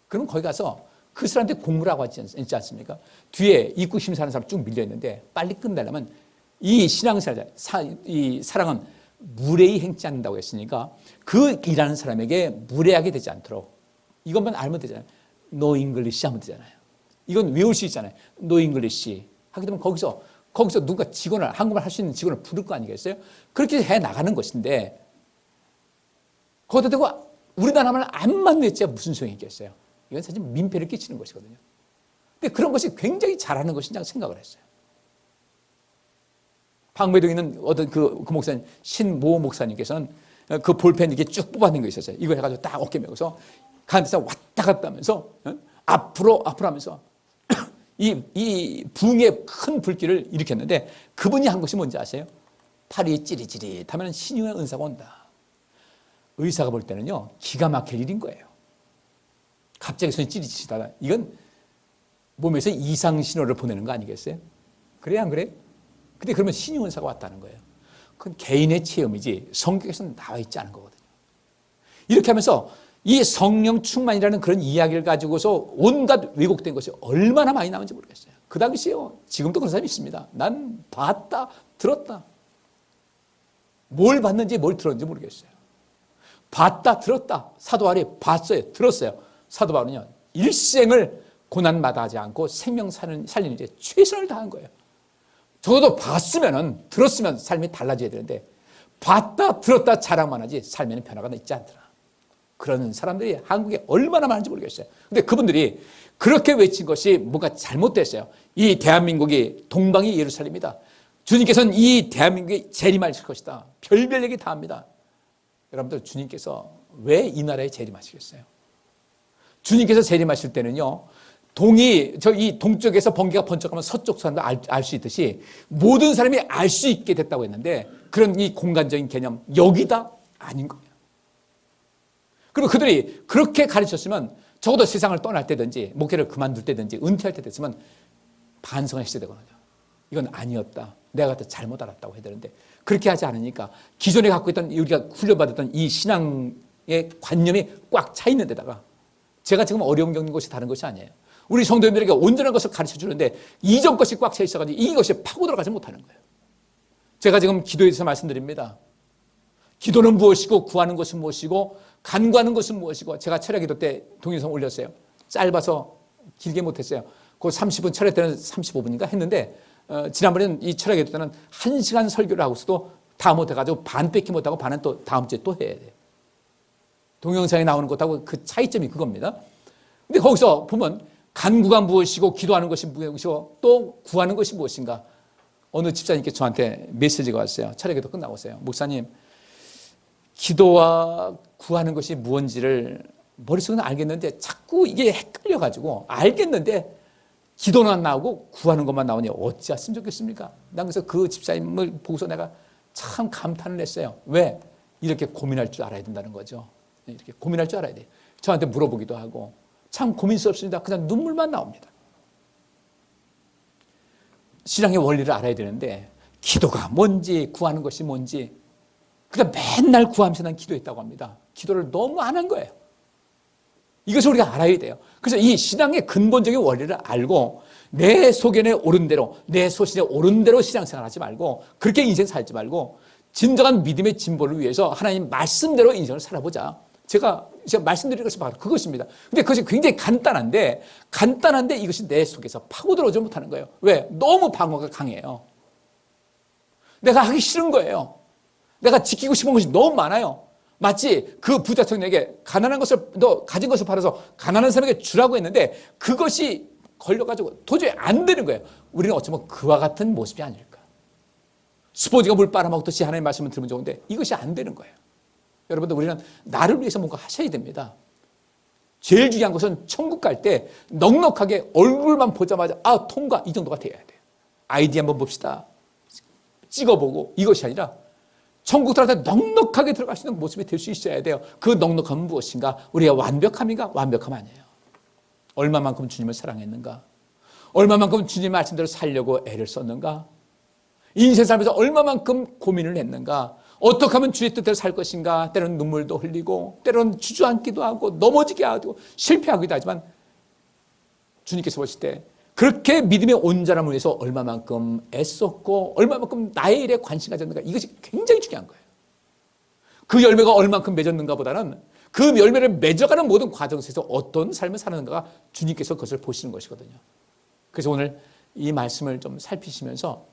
그럼 거기 가서 그 사람한테 공부라고 하지 않습니까? 뒤에 입구 심사하는 사람 쭉 밀려있는데 빨리 끝내려면 이 신앙생활, 이 사랑은 무례히 행치 않는다고 했으니까 그 일하는 사람에게 무례하게 되지 않도록 이것만 알면 되잖아요. No English 하면 되잖아요. 이건 외울 수 있잖아요. No English 하게 되면 거기서 누가 직원을, 한국말 할 수 있는 직원을 부를 거 아니겠어요? 그렇게 해 나가는 것인데 거기다 대고 우리나라 말 안만 냈자 무슨 소용이 있겠어요? 이건 사실 민폐를 끼치는 것이거든요. 근데 그런 것이 굉장히 잘하는 것이라고 생각을 했어요. 방배동에 있는 어떤 그 목사님, 신모 목사님께서는 그 볼펜 이렇게 쭉 뽑아낸 거 있었어요. 이거 해가지고 딱 어깨 메고서 가는 데서 왔다 갔다 하면서 앞으로 하면서 이 붕의 큰 불길을 일으켰는데 그분이 한 것이 뭔지 아세요? 팔이 찌릿찌릿하면 신유의 은사가 온다. 의사가 볼 때는요, 기가 막힐 일인 거예요. 갑자기 손이 찌릿찌릿하다. 이건 몸에서 이상 신호를 보내는 거 아니겠어요? 그래, 안 그래? 근데 그러면 신유 은사가 왔다는 거예요. 그건 개인의 체험이지 성경에서는 나와 있지 않은 거거든요. 이렇게 하면서 이 성령 충만이라는 그런 이야기를 가지고서 온갖 왜곡된 것이 얼마나 많이 나오는지 모르겠어요. 그 당시에요. 지금도 그런 사람이 있습니다. 난 봤다, 들었다. 뭘 봤는지 뭘 들었는지 모르겠어요. 봤다, 들었다. 사도 바울이 봤어요, 들었어요. 사도 바울은요, 일생을 고난마다하지 않고 생명 살리는 데 최선을 다한 거예요. 적어도 봤으면은, 들었으면 삶이 달라져야 되는데 봤다, 들었다 자랑만 하지 삶에는 변화가 있지 않더라. 그런 사람들이 한국에 얼마나 많은지 모르겠어요. 근데 그분들이 그렇게 외친 것이 뭔가 잘못됐어요. 이 대한민국이 동방이 예루살렘이다. 주님께서는 이 대한민국에 재림하실 것이다. 별별 얘기 다 합니다. 여러분들, 주님께서 왜 이 나라에 재림하시겠어요? 주님께서 재림하실 때는요, 이 동쪽에서 번개가 번쩍하면 서쪽 사람도 알 수 있듯이 모든 사람이 알 수 있게 됐다고 했는데 그런 이 공간적인 개념, 여기다? 아닌 거예요. 그리고 그들이 그렇게 가르쳤으면 적어도 세상을 떠날 때든지 목회를 그만둘 때든지 은퇴할 때 됐으면 반성하셔야 되거든요. 이건 아니었다. 내가 그때 잘못 알았다고 해야 되는데 그렇게 하지 않으니까 기존에 갖고 있던 우리가 훈련받았던 이 신앙의 관념이 꽉 차 있는 데다가 제가 지금 어려움 겪는 것이 다른 것이 아니에요. 우리 성도님들에게 온전한 것을 가르쳐 주는데 이전 것이 꽉 차 있어가지고 이것이 파고 들어가지 못하는 거예요. 제가 지금 기도에 대해서 말씀드립니다. 기도는 무엇이고 구하는 것은 무엇이고 간구하는 것은 무엇이고 제가 철야기도 때 동영상 올렸어요. 짧아서 길게 못했어요. 그 30분 철야 때는 35분인가 했는데 지난번에는 이 철야기도 때는 1시간 설교를 하고서도 다 못해가지고 반밖에 못하고 반은 또 다음 주에 또 해야 돼요. 동영상에 나오는 것하고 그 차이점이 그겁니다. 근데 거기서 보면 간구가 무엇이고 기도하는 것이 무엇이고 또 구하는 것이 무엇인가. 어느 집사님께 저한테 메시지가 왔어요. 철야기도 끝나고서요. 목사님, 기도와 구하는 것이 무엇인지를 머릿속에는 알겠는데 자꾸 이게 헷갈려가지고 알겠는데 기도는 안 나오고 구하는 것만 나오니 어찌했으면 좋겠습니까? 난 그래서 그 집사님을 보고서 내가 참 감탄을 했어요. 왜? 이렇게 고민할 줄 알아야 된다는 거죠. 이렇게 고민할 줄 알아야 돼요. 저한테 물어보기도 하고 참 고민스럽습니다. 그냥 눈물만 나옵니다. 신앙의 원리를 알아야 되는데 기도가 뭔지 구하는 것이 뭔지 그러니까 맨날 구하면서 난 기도했다고 합니다. 기도를 너무 안 한 거예요. 이것을 우리가 알아야 돼요. 그래서 이 신앙의 근본적인 원리를 알고 내 소견에 오른 대로 내 소신에 오른 대로 신앙생활 하지 말고 그렇게 인생 살지 말고 진정한 믿음의 진보를 위해서 하나님 말씀대로 인생을 살아보자. 제가 말씀드린 것이 바로 그것입니다. 근데 그것이 굉장히 간단한데 이것이 내 속에서 파고들어오지 못하는 거예요. 왜? 너무 방어가 강해요. 내가 하기 싫은 거예요. 내가 지키고 싶은 것이 너무 많아요. 마치 그 부자 청년에게 가난한 것을, 너 가진 것을 팔아서 가난한 사람에게 주라고 했는데 그것이 걸려가지고 도저히 안 되는 거예요. 우리는 어쩌면 그와 같은 모습이 아닐까. 스포츠가 물 빨아먹듯이 하나님의 말씀을 들으면 좋은데 이것이 안 되는 거예요. 여러분들, 우리는 나를 위해서 뭔가 하셔야 됩니다. 제일 중요한 것은 천국 갈 때 넉넉하게 얼굴만 보자마자 통과, 이 정도가 돼야 돼요. 아이디 한번 봅시다. 찍어보고, 이것이 아니라 천국 들어갈 때 넉넉하게 들어갈 수 있는 모습이 될 수 있어야 돼요. 그 넉넉함은 무엇인가? 우리가 완벽함인가? 완벽함 아니에요. 얼마만큼 주님을 사랑했는가? 얼마만큼 주님 말씀대로 살려고 애를 썼는가? 인생 살면서 얼마만큼 고민을 했는가? 어떻게 하면 주의 뜻대로 살 것인가? 때로는 눈물도 흘리고, 때로는 주저앉기도 하고, 넘어지게 하고, 실패하기도 하지만 주님께서 보실 때 그렇게 믿음의 온전함을 위해서 얼마만큼 애썼고, 얼마만큼 나의 일에 관심 가졌는가? 이것이 굉장히 중요한 거예요. 그 열매가 얼마만큼 맺었는가 보다는 그 열매를 맺어가는 모든 과정 속에서 어떤 삶을 사는가가 주님께서 그것을 보시는 것이거든요. 그래서 오늘 이 말씀을 좀 살피시면서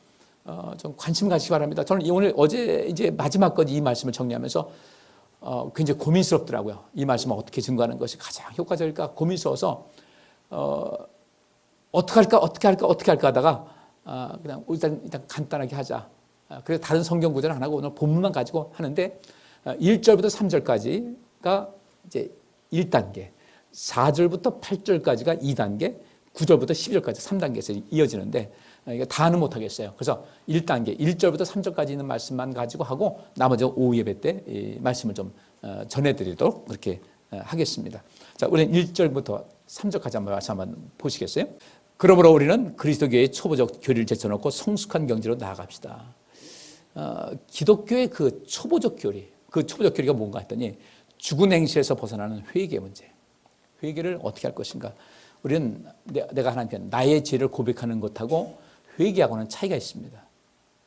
좀 관심 가시기 바랍니다. 저는 오늘 어제 이제 마지막까지 이 말씀을 정리하면서 굉장히 고민스럽더라고요. 이 말씀을 어떻게 증거하는 것이 가장 효과적일까 고민스러워서 어떻게 할까 하다가 그냥 일단 간단하게 하자. 그래서 다른 성경 구절은 안 하고 오늘 본문만 가지고 하는데 1절부터 3절까지가 이제 1단계, 4절부터 8절까지가 2단계, 9절부터 12절까지 3단계에서 이어지는데 이거 다는 못하겠어요. 그래서 1단계, 1절부터 3절까지 있는 말씀만 가지고 하고 나머지 오후 예배 때 이 말씀을 좀 전해드리도록 그렇게 하겠습니다. 자, 우리는 1절부터 3절까지 한번 보시겠어요? 그러므로 우리는 그리스도교의 초보적 교리를 제쳐놓고 성숙한 경지로 나아갑시다. 기독교의 그 초보적 교리가 뭔가 했더니 죽은 행실에서 벗어나는 회개의 문제. 회개를 어떻게 할 것인가? 우리는 내가 하나님께 나의 죄를 고백하는 것하고 회개하고는 차이가 있습니다.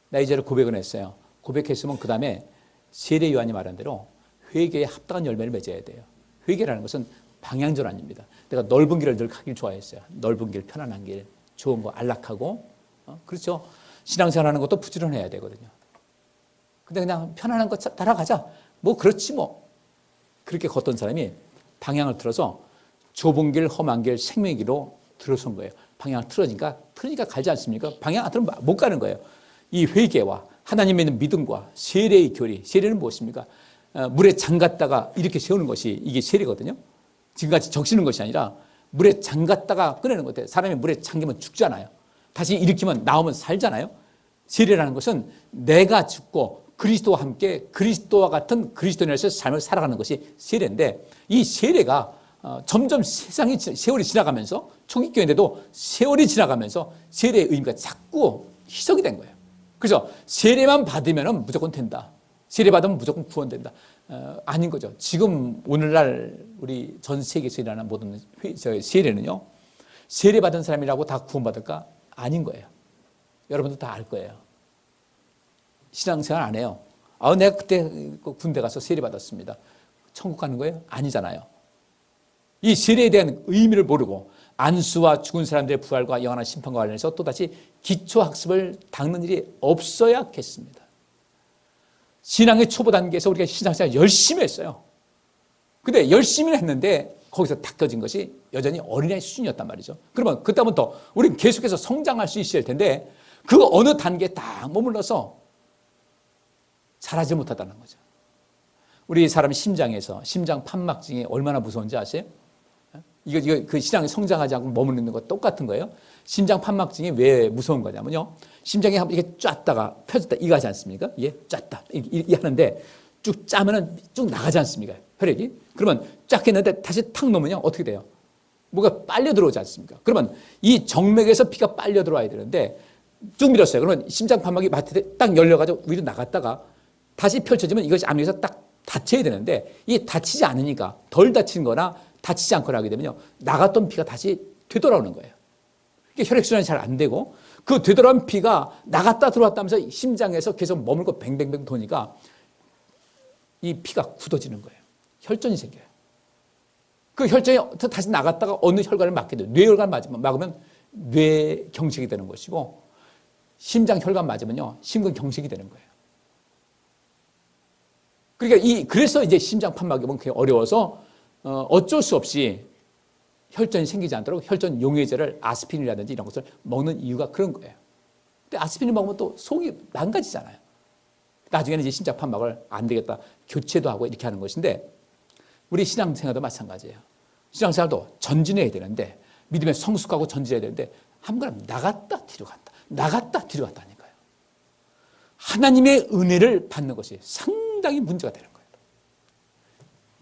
나의 죄를 고백은 했어요. 고백했으면 그 다음에 세례 요한이 말한 대로 회개에 합당한 열매를 맺어야 돼요. 회개라는 것은 방향전환입니다. 내가 넓은 길을 늘 가길 좋아했어요. 넓은 길, 편안한 길, 좋은 거, 안락하고, 그렇죠. 신앙생활하는 것도 부지런해야 되거든요. 근데 그냥 편안한 거 따라가자. 뭐 그렇지 뭐. 그렇게 걷던 사람이 방향을 틀어서 좁은 길, 험한 길, 생명의 길로 들어선 거예요. 방향을 틀으니까 갈지 않습니까? 방향 안 틀으면 못 가는 거예요. 이 회개와 하나님에 있는 믿음과 세례의 교리. 세례는 무엇입니까? 물에 잠갔다가 이렇게 세우는 것이 이게 세례거든요. 지금같이 적시는 것이 아니라 물에 잠갔다가 꺼내는 것 같아요. 사람이 물에 잠기면 죽잖아요. 다시 일으키면 나오면 살잖아요. 세례라는 것은 내가 죽고 그리스도와 함께 그리스도와 같은 그리스도인으로서 삶을 살아가는 것이 세례인데 이 세례가 점점 세월이 지나가면서 초기교회인데도 세월이 지나가면서 세례의 의미가 자꾸 희석이 된 거예요. 그래서 세례만 받으면 무조건 된다. 세례 받으면 무조건 구원된다. 아닌 거죠. 지금 오늘날 우리 전 세계에서 일어나는 모든 세례는요. 세례 받은 사람이라고 다 구원받을까? 아닌 거예요. 여러분도 다 알 거예요. 신앙생활 안 해요. 내가 그때 군대 가서 세례 받았습니다. 천국 가는 거예요? 아니잖아요. 이 세례에 대한 의미를 모르고 안수와 죽은 사람들의 부활과 영원한 심판과 관련해서 또다시 기초학습을 닦는 일이 없어야겠습니다. 신앙의 초보 단계에서 우리가 신앙생활 열심히 했어요. 근데 열심히 했는데 거기서 닦여진 것이 여전히 어린아이 수준이었단 말이죠. 그러면 그때부터 우리는 계속해서 성장할 수 있어야 할 텐데 그 어느 단계에 딱 머물러서 잘하지 못하다는 거죠. 우리 사람 심장에서 심장 판막증이 얼마나 무서운지 아세요? 이거 그 신앙이 성장하지 않고 머무르는 거 똑같은 거예요. 심장 판막증이 왜 무서운 거냐면요. 심장이 한번 이렇게 쫙다가 펴졌다 이거 하지 않습니까? 이게 쫙다 이렇게 하는데 쭉 짜면은 쭉 나가지 않습니까? 혈액이. 그러면 쫙 했는데 다시 탁 놓으면요. 어떻게 돼요? 뭐가 빨려 들어오지 않습니까? 그러면 이 정맥에서 피가 빨려 들어와야 되는데 쭉 밀었어요. 그러면 심장 판막이 마트에 딱 열려가지고 위로 나갔다가 다시 펼쳐지면 이것이 압력에서 딱 닫혀야 되는데 이게 닫히지 않으니까 덜 닫힌 거나 닫히지 않거나 하게 되면요. 나갔던 피가 다시 되돌아오는 거예요. 이게 혈액순환이 잘 안 되고 그 되돌아온 피가 나갔다 들어왔다 하면서 심장에서 계속 머물고 뱅뱅뱅 도니까 이 피가 굳어지는 거예요. 혈전이 생겨요. 그 혈전이 다시 나갔다가 어느 혈관을 막게 돼요. 뇌혈관 막으면 뇌경색이 되는 것이고, 심장 혈관 맞으면요, 심근경색이 되는 거예요. 그러니까 그래서 이제 심장 판막이 어려워서 어쩔 수 없이 혈전이 생기지 않도록 혈전 용해제를 아스피린이라든지 이런 것을 먹는 이유가 그런 거예요. 근데 아스피린 먹으면 또 속이 망가지잖아요. 나중에는 이제 심장 판막을 안 되겠다, 교체도 하고 이렇게 하는 것인데, 우리 신앙생활도 마찬가지예요. 신앙생활도 전진해야 되는데, 믿음의 성숙하고 전진해야 되는데, 한 걸음 나갔다 뒤로 갔다, 나갔다 뒤로 갔다 하니까요. 하나님의 은혜를 받는 것이 상당히 문제가 되는 거예요.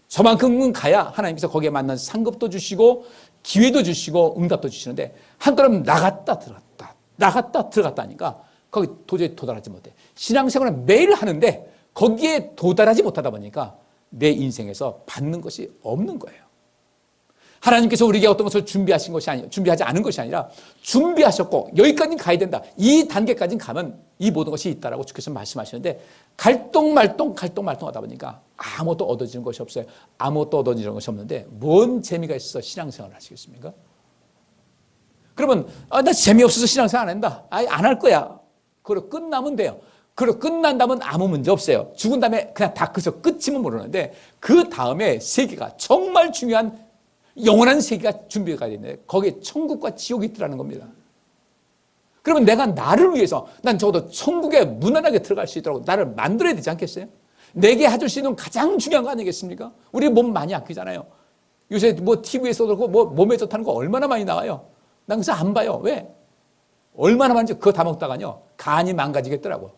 저만큼은 가야 하나님께서 거기에 맞는 상급도 주시고 기회도 주시고 응답도 주시는데, 한 걸음 나갔다 들어갔다, 나갔다 들어갔다 하니까 거기 도저히 도달하지 못해. 신앙생활은 매일 하는데 거기에 도달하지 못하다 보니까 내 인생에서 받는 것이 없는 거예요. 하나님께서 우리에게 어떤 것을 준비하신 것이 아니라, 준비하지 않은 것이 아니라 준비하셨고 여기까지 가야 된다, 이 단계까지 가면 이 모든 것이 있다라고 주께서 말씀하시는데, 갈똥말똥 하다 보니까 아무것도 얻어지는 것이 없어요. 아무것도 얻어지는 것이 없는데 뭔 재미가 있어서 신앙생활을 하시겠습니까? 그러면 나 재미없어서 신앙생활 안 한다, 안 할 거야, 그리고 끝나면 돼요. 그리고 끝난다면 아무 문제 없어요. 죽은 다음에 그냥 다 그저 끝이면 모르는데, 그 다음에 세계가 정말 중요한 영원한 세계가 준비가 되어 있는데, 거기에 천국과 지옥이 있더라는 겁니다. 그러면 내가 나를 위해서, 난 적어도 천국에 무난하게 들어갈 수 있도록 나를 만들어야 되지 않겠어요? 내게 해줄 수 있는 가장 중요한 거 아니겠습니까? 우리 몸 많이 아끼잖아요. 요새 뭐 TV에서도 그렇고 뭐 몸에 좋다는 거 얼마나 많이 나와요. 난 그래서 안 봐요. 왜? 얼마나 많은지 그거 다 먹다가요, 간이 망가지겠더라고요.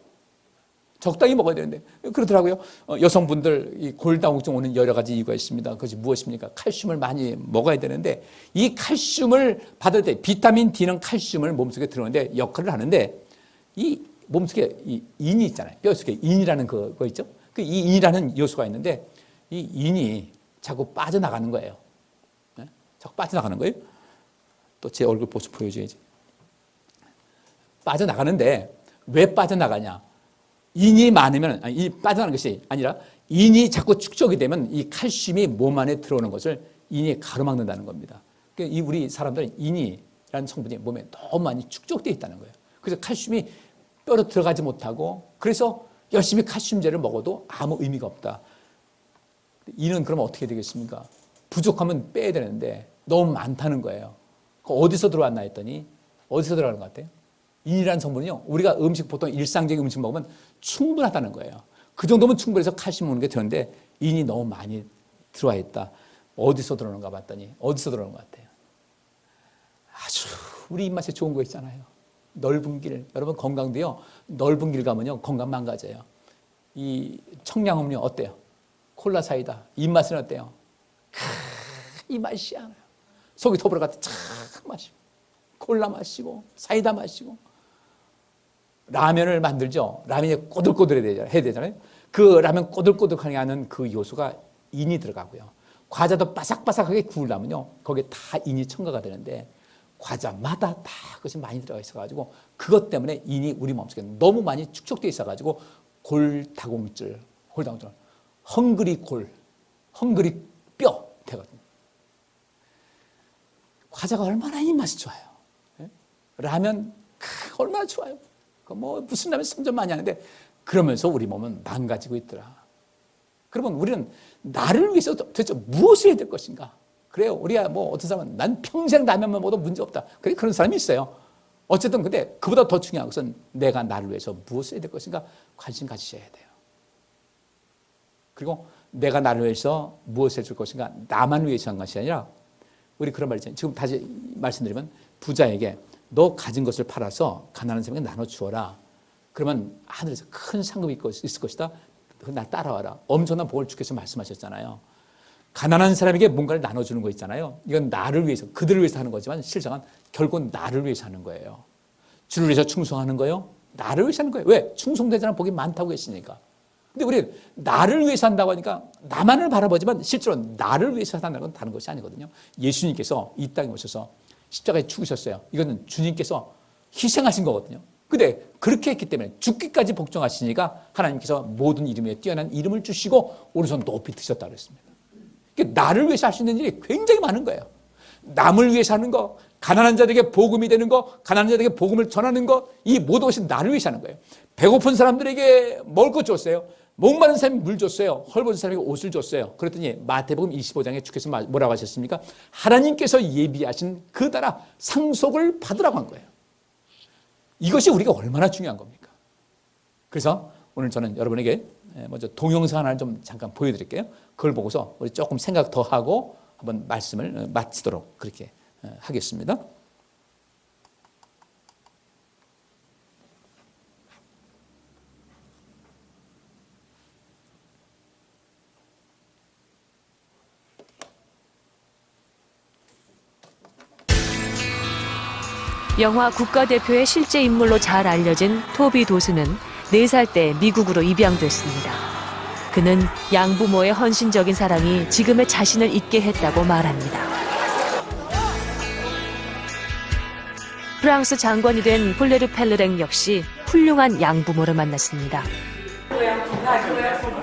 적당히 먹어야 되는데 그러더라고요. 여성분들 이 골다공증 오는 여러 가지 이유가 있습니다. 그것이 무엇입니까? 칼슘을 많이 먹어야 되는데, 이 칼슘을 받을 때 비타민 D는 칼슘을 몸속에 들어오는데 역할을 하는데, 이 몸속에 이 인이 있잖아요. 뼈속에 인이라는 그거 있죠. 그 이 인이라는 요소가 있는데, 이 인이 자꾸 빠져나가는 거예요. 네? 자꾸 빠져나가는 거예요. 또 제 얼굴 모습 보여줘야지. 빠져나가는데 왜 빠져나가냐? 인이 많으면, 이 빠져나가는 것이 아니라 인이 자꾸 축적이 되면 이 칼슘이 몸 안에 들어오는 것을 인이 가로막는다는 겁니다. 그러니까 이 우리 사람들은 인이라는 성분이 몸에 너무 많이 축적되어 있다는 거예요. 그래서 칼슘이 뼈로 들어가지 못하고, 그래서 열심히 칼슘제를 먹어도 아무 의미가 없다. 인은 그러면 어떻게 되겠습니까? 부족하면 빼야 되는데 너무 많다는 거예요. 어디서 들어왔나 했더니, 어디서 들어가는 것 같아요? 인이라는 성분은요, 우리가 음식, 보통 일상적인 음식 먹으면 충분하다는 거예요. 그 정도면 충분해서 칼슘 먹는 게 되는데, 인이 너무 많이 들어와 있다. 어디서 들어오는가 봤더니 어디서 들어오는 것 같아요? 아주 우리 입맛에 좋은 거 있잖아요. 넓은 길. 여러분 건강도요, 넓은 길 가면요 건강 망가져요. 이 청량음료 어때요? 콜라 사이다. 입맛은 어때요? 이 맛이 않아요. 속이 터불어가지고 착 마시고, 콜라 마시고, 사이다 마시고. 라면을 만들죠. 라면이 꼬들꼬들해야 되잖아요. 그 라면 꼬들꼬들하게 하는 그 요소가 인이 들어가고요. 과자도 바삭바삭하게 구우려면요, 거기에 다 인이 첨가가 되는데, 과자마다 다 그것이 많이 들어가 있어가지고, 그것 때문에 인이 우리 몸속에 너무 많이 축적되어 있어가지고 골다공증, 헝그리 뼈 되거든요. 과자가 얼마나 입맛이 좋아요. 라면 얼마나 좋아요. 뭐 무슨 라면 3점 많이 하는데, 그러면서 우리 몸은 망가지고 있더라. 그러면 우리는 나를 위해서 도대체 무엇을 해야 될 것인가? 그래요. 우리가 뭐 어떤 사람은 난 평생 라면만 먹어도 문제 없다. 그런 사람이 있어요. 어쨌든 근데 그보다 더 중요한 것은 내가 나를 위해서 무엇을 해야 될 것인가 관심 가지셔야 돼요. 그리고 내가 나를 위해서 무엇을 해줄 것인가, 나만 위해서 한 것이 아니라, 우리 그런 말 있잖아요. 지금 다시 말씀드리면, 부자에게 너 가진 것을 팔아서 가난한 사람에게 나눠주어라. 그러면 하늘에서 큰 상급이 있을 것이다. 날 따라와라. 엄청난 복을 주께서 말씀하셨잖아요. 가난한 사람에게 뭔가를 나눠주는 거 있잖아요. 이건 나를 위해서, 그들을 위해서 하는 거지만 실상은 결국은 나를 위해서 하는 거예요. 주를 위해서 충성하는 거예요. 나를 위해서 하는 거예요. 왜? 충성되자는 복이 많다고 했으니까. 근데 우리 나를 위해서 한다고 하니까 나만을 바라보지만 실제로 나를 위해서 한다는 건 다른 것이 아니거든요. 예수님께서 이 땅에 오셔서 십자가에 죽으셨어요. 이거는 주님께서 희생하신 거거든요. 근데 그렇게 했기 때문에 죽기까지 복종하시니까 하나님께서 모든 이름 위에 뛰어난 이름을 주시고 오른손 높이 드셨다고 했습니다. 나를 위해서 할 수 있는 일이 굉장히 많은 거예요. 남을 위해서 하는 거, 가난한 자들에게 복음이 되는 거, 가난한 자들에게 복음을 전하는 거, 이 모든 것이 나를 위해서 하는 거예요. 배고픈 사람들에게 먹을 것 줬어요. 목마른 사람이 물 줬어요. 헐벗은 사람에게 옷을 줬어요. 그랬더니 마태복음 25장에 주께서 뭐라고 하셨습니까? 하나님께서 예비하신 그 나라 상속을 받으라고 한 거예요. 이것이 우리가 얼마나 중요한 겁니까? 그래서 오늘 저는 여러분에게 먼저 동영상 하나를 좀 잠깐 보여드릴게요. 그걸 보고서 우리 조금 생각 더 하고 한번 말씀을 마치도록 그렇게 하겠습니다. 영화 국가대표의 실제 인물로 잘 알려진 토비 도스는 4살 때 미국으로 입양됐습니다. 그는 양부모의 헌신적인 사랑이 지금의 자신을 있게 했다고 말합니다. 프랑스 장관이 된 폴레르 펠르랭 역시 훌륭한 양부모를 만났습니다.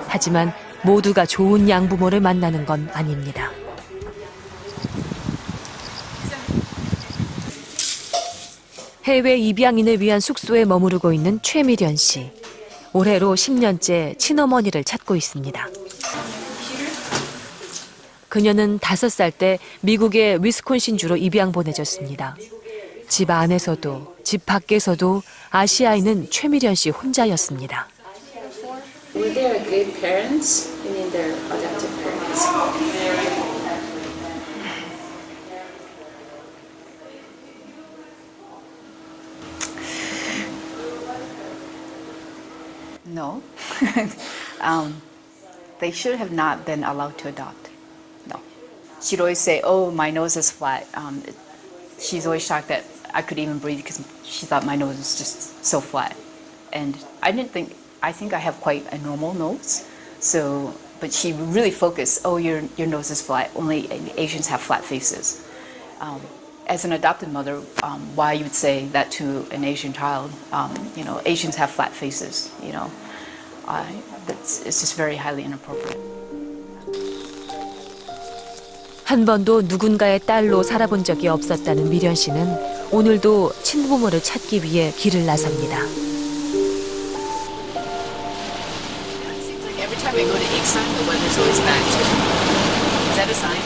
하지만 모두가 좋은 양부모를 만나는 건 아닙니다. 해외 입양인을 위한 숙소에 머무르고 있는 최미련 씨. 올해로 10년째 친어머니를 찾고 있습니다. 그녀는 5살 때 미국의 위스콘신주로 입양 보내졌습니다. 집 안에서도 집 밖에서도 아시아인은 최미련 씨 혼자였습니다. Were they good parents? I mean, their adoptive parents. No. They should have not been allowed to adopt. No. She'd always say, oh, my nose is flat. She's always shocked that I could even breathe because she thought my nose was just so flat. And I think I have quite a normal nose. So, but she really focused, oh, your nose is flat. Only Asians have flat faces. As an adopted mother, why you would say that to an Asian child? Asians have flat faces. It's just very highly inappropriate. 한 번도 누군가의 딸로 살아본 적이 없었다는 미련 씨는 오늘도 친부모를 찾기 위해 길을 나섭니다. Every time I go to Iksan, the weather's always bad too. Is that a sign?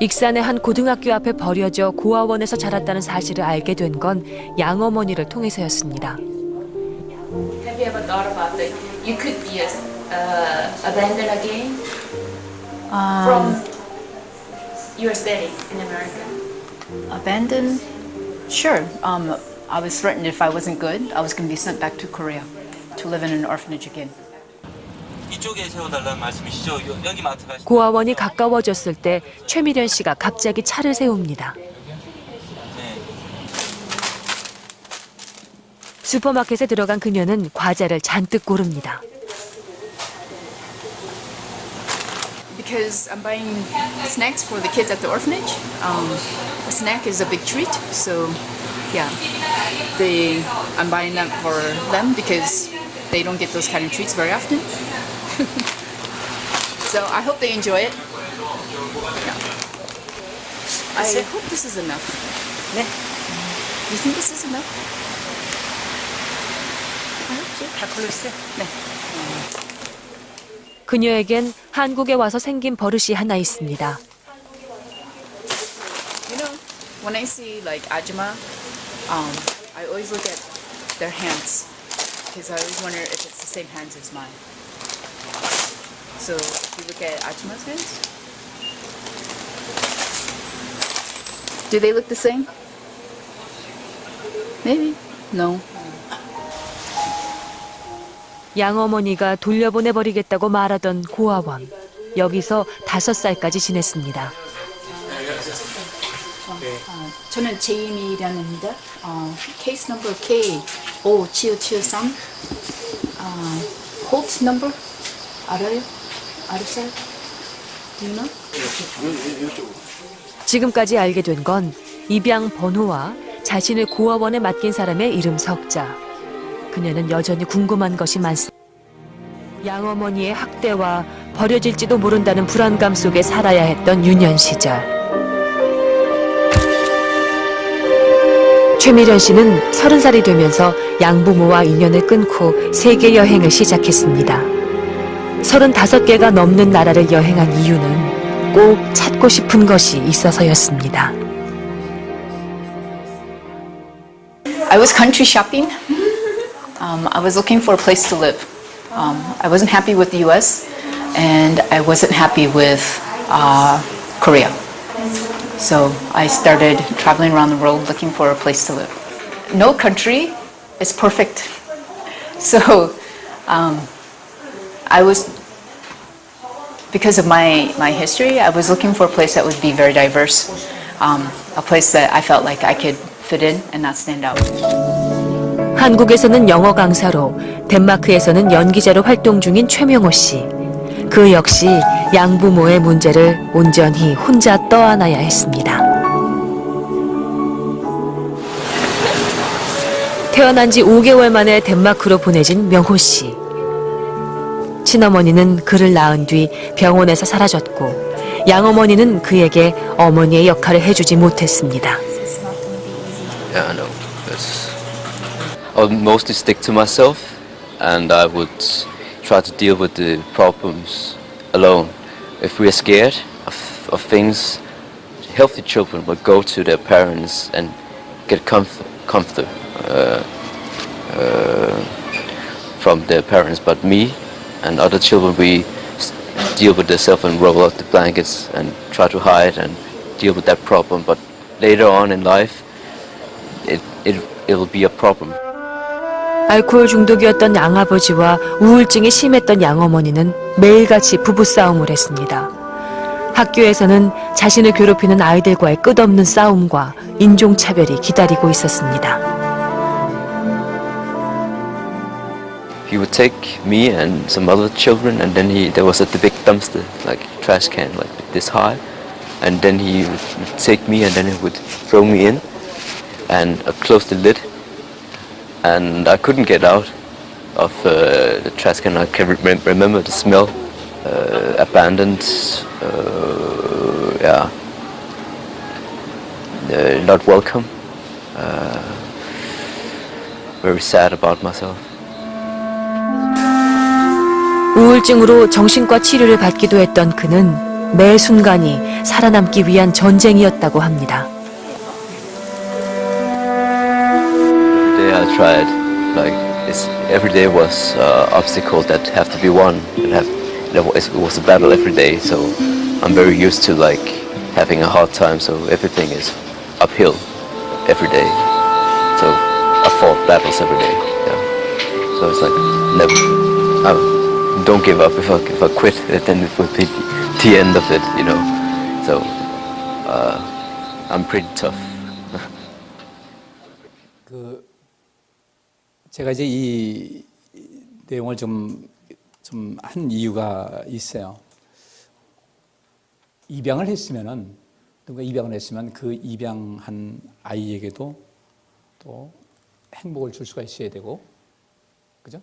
익산의 한 고등학교 앞에 버려져 고아원에서 자랐다는 사실을 알게 된 건 양어머니를 통해서였습니다. Have you ever thought about that you could be abandoned again from your setting in America? Abandoned? Sure. I was threatened if I wasn't good, I was going to be sent back to Korea to live in an orphanage again. 이쪽에 세워달라는 말씀이시죠? 여기 마트 가시면 고아원이 가까워졌을 때 최미련 씨가 갑자기 차를 세웁니다. 네. 슈퍼마켓에 들어간 그녀는 과자를 잔뜩 고릅니다. Because I'm buying snacks for the kids at the orphanage. A snack is a big treat, so yeah, I'm buying them for them because they don't get those kind of treats very often. So I hope they enjoy it. Yeah. I hope this is enough. 네. You think this is enough? I hope so. 다 걸로 있어요. 네. 그녀에겐 한국에 와서 생긴 버릇이 하나 있습니다. You know, when I see like ajima, I always look at their hands because I always wonder if it's the same hands as mine. So if you look at ajima's hands, do they look the same? Maybe. No. 양어머니가 돌려보내버리겠다고 말하던 고아원. 여기서 5살까지 지냈습니다. 저는 제이미라는데 케이스 넘버 K5773 홀트 넘버 알아요? 알았어요? 지금까지 알게 된 건 입양 번호와 자신을 고아원에 맡긴 사람의 이름 석자. 그녀는 여전히 궁금한 것이 많습니다. 양어머니의 학대와 버려질지도 모른다는 불안감 속에 살아야 했던 유년 시절. 최미련 씨는 30살이 되면서 양부모와 인연을 끊고 세계 여행을 시작했습니다. 35개가 넘는 나라를 여행한 이유는 꼭 찾고 싶은 것이 있어서였습니다. I was country shopping. I was looking for a place to live. I wasn't happy with the US and I wasn't happy with Korea. So I started traveling around the world looking for a place to live. No country is perfect. So I was, because of my history, I was looking for a place that would be very diverse. A place that I felt like I could fit in and not stand out. 한국에서는 영어 강사로, 덴마크에서는 연기자로 활동 중인 최명호 씨. 그 역시 양부모의 문제를 온전히 혼자 떠안아야 했습니다. 태어난 지 5개월 만에 덴마크로 보내진 명호 씨. 친어머니는 그를 낳은 뒤 병원에서 사라졌고 양어머니는 그에게 어머니의 역할을 해주지 못했습니다. Yeah, I know. I would mostly stick to myself, and I would try to deal with the problems alone. If we are scared of things, healthy children will go to their parents and get comfort from their parents. But me and other children, we deal with themselves and roll up the blankets and try to hide and deal with that problem. But later on in life, it'll be a problem. 알코올 중독이었던 양아버지와 우울증이 심했던 양어머니는 매일같이 부부싸움을 했습니다. 학교에서는 자신을 괴롭히는 아이들과의 끝없는 싸움과 인종차별이 기다리고 있었습니다. He would take me and some other children, and then there was the big dumpster, like trash can, like this high, and then he would take me and then he would throw me in and close the lid. And I couldn't get out of the trash can. I can remember the smell, abandoned, not welcome. Very sad about myself. 우울증으로 정신과 치료를 받기도 했던 그는 매 순간이 살아남기 위한 전쟁이었다고 합니다. I tried, like every day was obstacle that have to be won. It was a battle every day, so I'm very used to like having a hard time. So everything is uphill every day. So I fought battles every day. Yeah. So it's like never. Don't give up. If I quit, then it would be the end of it, you know. So I'm pretty tough. 제가 이제 이 내용을 좀 한 이유가 있어요. 입양을 했으면은, 누가 입양을 했으면 그 입양한 아이에게도 또 행복을 줄 수가 있어야 되고, 그죠?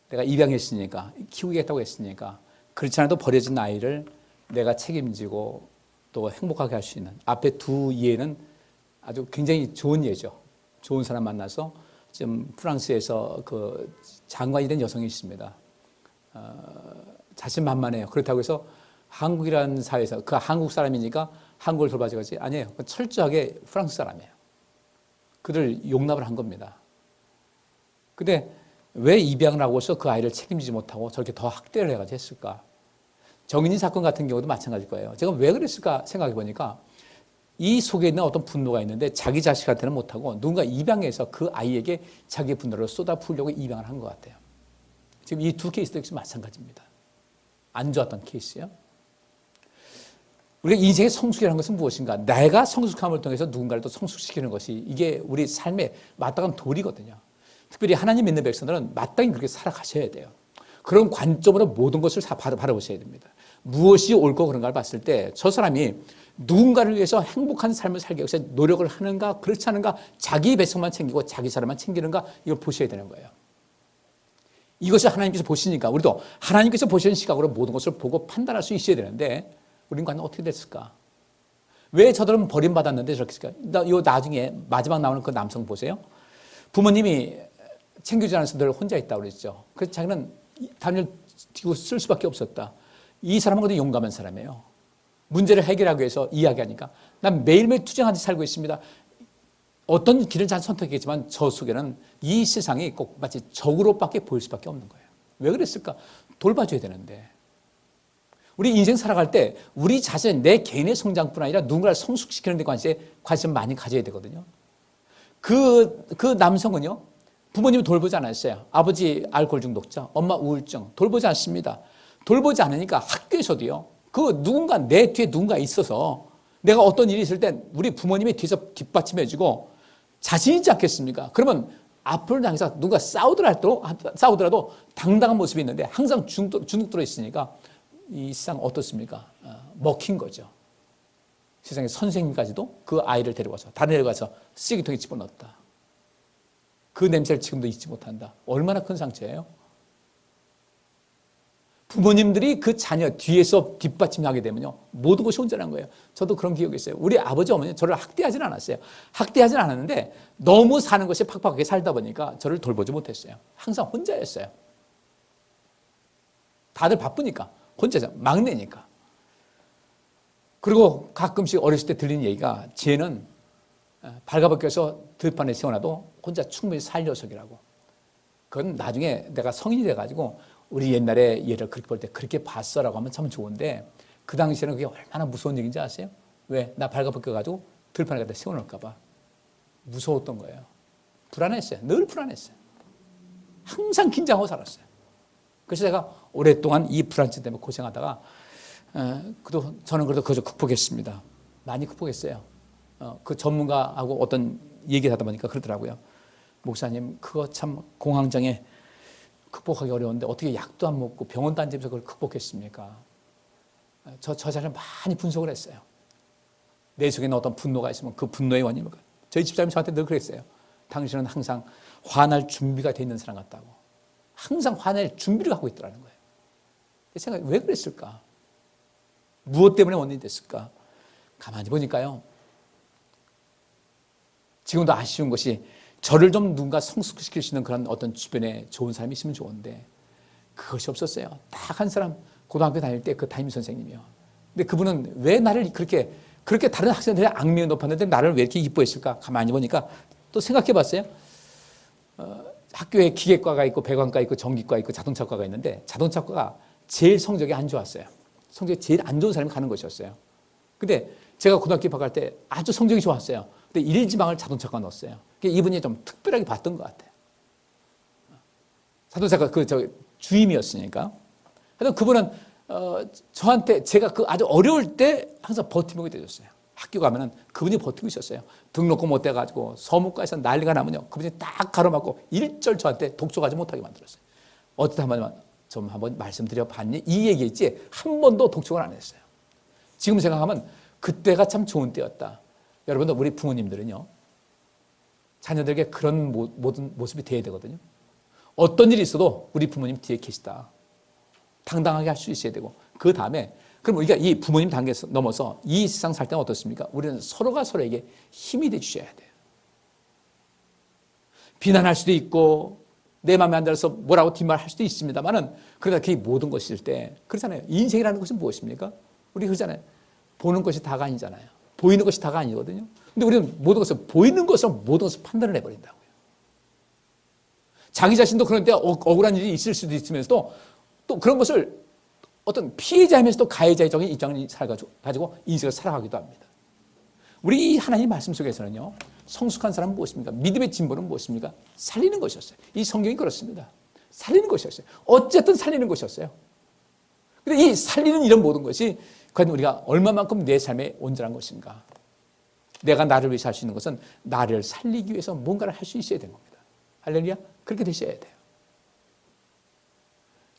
내가 입양했으니까, 키우겠다고 했으니까, 그렇지 않아도 버려진 아이를 내가 책임지고 또 행복하게 할 수 있는, 앞에 두 예는 아주 굉장히 좋은 예죠. 좋은 사람 만나서 지금 프랑스에서 그 장관이 된 여성이 있습니다. 자신만만해요. 그렇다고 해서 한국이라는 사회에서 그 한국 사람이니까 한국을 돌봐줘야지, 아니에요. 철저하게 프랑스 사람이에요. 그를 용납을 한 겁니다. 근데 왜 입양을 하고서 그 아이를 책임지지 못하고 저렇게 더 학대를 해가지고 했을까? 정인이 사건 같은 경우도 마찬가지일 거예요. 제가 왜 그랬을까 생각해 보니까 이 속에 있는 어떤 분노가 있는데 자기 자식한테는 못하고 누군가 입양해서 그 아이에게 자기의 분노를 쏟아부으려고 입양을 한 것 같아요. 지금 이 두 케이스도 역시 마찬가지입니다. 안 좋았던 케이스요. 우리가 인생의 성숙이라는 것은 무엇인가? 내가 성숙함을 통해서 누군가를 또 성숙시키는 것이 이게 우리 삶의 마땅한 도리거든요. 특별히 하나님 믿는 백성들은 마땅히 그렇게 살아가셔야 돼요. 그런 관점으로 모든 것을 바라보셔야 됩니다. 무엇이 옳고 그런가를 봤을 때 저 사람이 누군가를 위해서 행복한 삶을 살기 위해서 노력을 하는가 그렇지 않은가, 자기 배속만 챙기고 자기 사람만 챙기는가, 이걸 보셔야 되는 거예요. 이것이 하나님께서 보시니까 우리도 하나님께서 보시는 시각으로 모든 것을 보고 판단할 수 있어야 되는데 우리는 과연 어떻게 됐을까? 왜 저들은 버림받았는데 저렇게 했을까? 요 나중에 마지막 나오는 그 남성 보세요. 부모님이 챙겨주지 않아서 늘 혼자 있다고 그랬죠. 그래서 자기는 다른 일 뒤고 쓸 수밖에 없었다. 이 사람은 그래도 용감한 사람이에요. 문제를 해결하기 위해서 이야기하니까 난 매일매일 투쟁하듯이 살고 있습니다. 어떤 길을 잘 선택했지만 저 속에는 이 세상이 꼭 마치 적으로밖에 보일 수밖에 없는 거예요. 왜 그랬을까? 돌봐줘야 되는데. 우리 인생 살아갈 때 우리 자신, 내 개인의 성장뿐 아니라 누군가를 성숙시키는 데 관심 많이 가져야 되거든요. 그 남성은요, 부모님을 돌보지 않았어요. 아버지 알코올 중독자, 엄마 우울증, 돌보지 않습니다. 돌보지 않으니까 학교에서도요, 그 누군가, 내 뒤에 누군가 있어서 내가 어떤 일이 있을 땐 우리 부모님이 뒤에서 뒷받침해주고 자신 있지 않겠습니까? 그러면 앞을 향해서 누가 싸우더라도 당당한 모습이 있는데 항상 주눅 들어 있으니까 이 세상 어떻습니까? 먹힌 거죠. 세상에 선생님까지도 그 아이를 데려와서 다른 애를 가서 쓰레기통에 집어넣었다. 그 냄새를 지금도 잊지 못한다. 얼마나 큰 상처예요? 부모님들이 그 자녀 뒤에서 뒷받침하게 되면요, 모든 것이 온전한 거예요. 저도 그런 기억이 있어요. 우리 아버지 어머니 저를 학대하지는 않았어요. 학대하지는 않았는데 너무 사는 것이 팍팍하게 살다 보니까 저를 돌보지 못했어요. 항상 혼자였어요. 다들 바쁘니까 혼자서 막내니까. 그리고 가끔씩 어렸을 때 들리는 얘기가, 쟤는 발가벗겨서 들판에 세워놔도 혼자 충분히 살 녀석이라고. 그건 나중에 내가 성인이 돼가지고 우리 옛날에 얘를 그렇게 볼 때 그렇게 봤어라고 하면 참 좋은데, 그 당시에는 그게 얼마나 무서운 얘기인지 아세요? 왜? 나 발가벗겨가지고 들판에 갖다 세워놓을까 봐 무서웠던 거예요. 불안했어요. 늘 불안했어요. 항상 긴장하고 살았어요. 그래서 제가 오랫동안 이 불안증 때문에 고생하다가 저는 그래도 그저 극복했습니다. 많이 극복했어요. 그 전문가하고 어떤 얘기를 하다 보니까 그러더라고요. 목사님, 그거 참 공황장애 극복하기 어려운데 어떻게 약도 안 먹고 병원도 안 다니면서 그걸 극복했습니까? 저 자신을 많이 분석을 했어요. 내 속에는 어떤 분노가 있으면 그 분노의 원인이 뭘까? 저희 집사람이 저한테 늘 그랬어요. 당신은 항상 화날 준비가 돼 있는 사람 같다고. 항상 화낼 준비를 하고 있더라는 거예요. 생각이 왜 그랬을까? 무엇 때문에 원인이 됐을까? 가만히 보니까요, 지금도 아쉬운 것이 저를 좀 누군가 성숙시킬 수 있는 그런 어떤 주변에 좋은 사람이 있으면 좋은데 그것이 없었어요. 딱 한 사람, 고등학교 다닐 때 그 담임 선생님이요. 근데 그분은 왜 나를 그렇게 다른 학생들의 악명이 높았는데 나를 왜 이렇게 이뻐했을까? 가만히 보니까 또 생각해 봤어요. 학교에 기계과가 있고 배관과 있고 전기과 있고 자동차과가 있는데 자동차과가 제일 성적이 안 좋았어요. 성적이 제일 안 좋은 사람이 가는 것이었어요. 근데 제가 고등학교 입학할 때 아주 성적이 좋았어요. 근데 일지망을 자동차과 넣었어요. 이분이 좀 특별하게 봤던 것 같아요. 자동차과 주임이었으니까. 그래서 그분은 저한테 제가 아주 어려울 때 항상 버팀목이 되셨어요. 학교 가면은 그분이 버티고 있었어요. 등록금 못 돼가지고 서무과에서 난리가 나면요, 그분이 딱 가로막고 일절 저한테 독촉하지 못하게 만들었어요. 어떻게 한번 말씀드려 봤니? 이 얘기했지 한 번도 독촉을 안 했어요. 지금 생각하면 그때가 참 좋은 때였다. 여러분들, 우리 부모님들은요, 자녀들에게 그런 모든 모습이 돼야 되거든요. 어떤 일이 있어도 우리 부모님 뒤에 계시다. 당당하게 할 수 있어야 되고, 그 다음에 그럼 우리가 이 부모님 단계 넘어서 이 세상 살 때는 어떻습니까? 우리는 서로가 서로에게 힘이 돼 주셔야 돼요. 비난할 수도 있고 내 마음에 안 들어서 뭐라고 뒷말할 수도 있습니다만은, 그러나 그 모든 것일 때 그렇잖아요. 인생이라는 것은 무엇입니까? 우리 그러잖아요. 보는 것이 다가 아니잖아요. 보이는 것이 다가 아니거든요. 근데 우리는 모든 것을 보이는 것으로 모든 것을 판단을 해버린다고요. 자기 자신도 그런데 억울한 일이 있을 수도 있으면서도 또 그런 것을 어떤 피해자이면서도 가해자적인 입장을 가지고 인생을 살아가기도 합니다. 우리 하나님 말씀 속에서는요, 성숙한 사람은 무엇입니까? 믿음의 진보는 무엇입니까? 살리는 것이었어요. 이 성경이 그렇습니다. 살리는 것이었어요. 어쨌든 살리는 것이었어요. 근데 이 살리는 이런 모든 것이 과연 우리가 얼마만큼 내 삶에 온전한 것인가? 내가 나를 위해서 할 수 있는 것은 나를 살리기 위해서 뭔가를 할 수 있어야 되는 겁니다. 할렐루야? 그렇게 되셔야 돼요.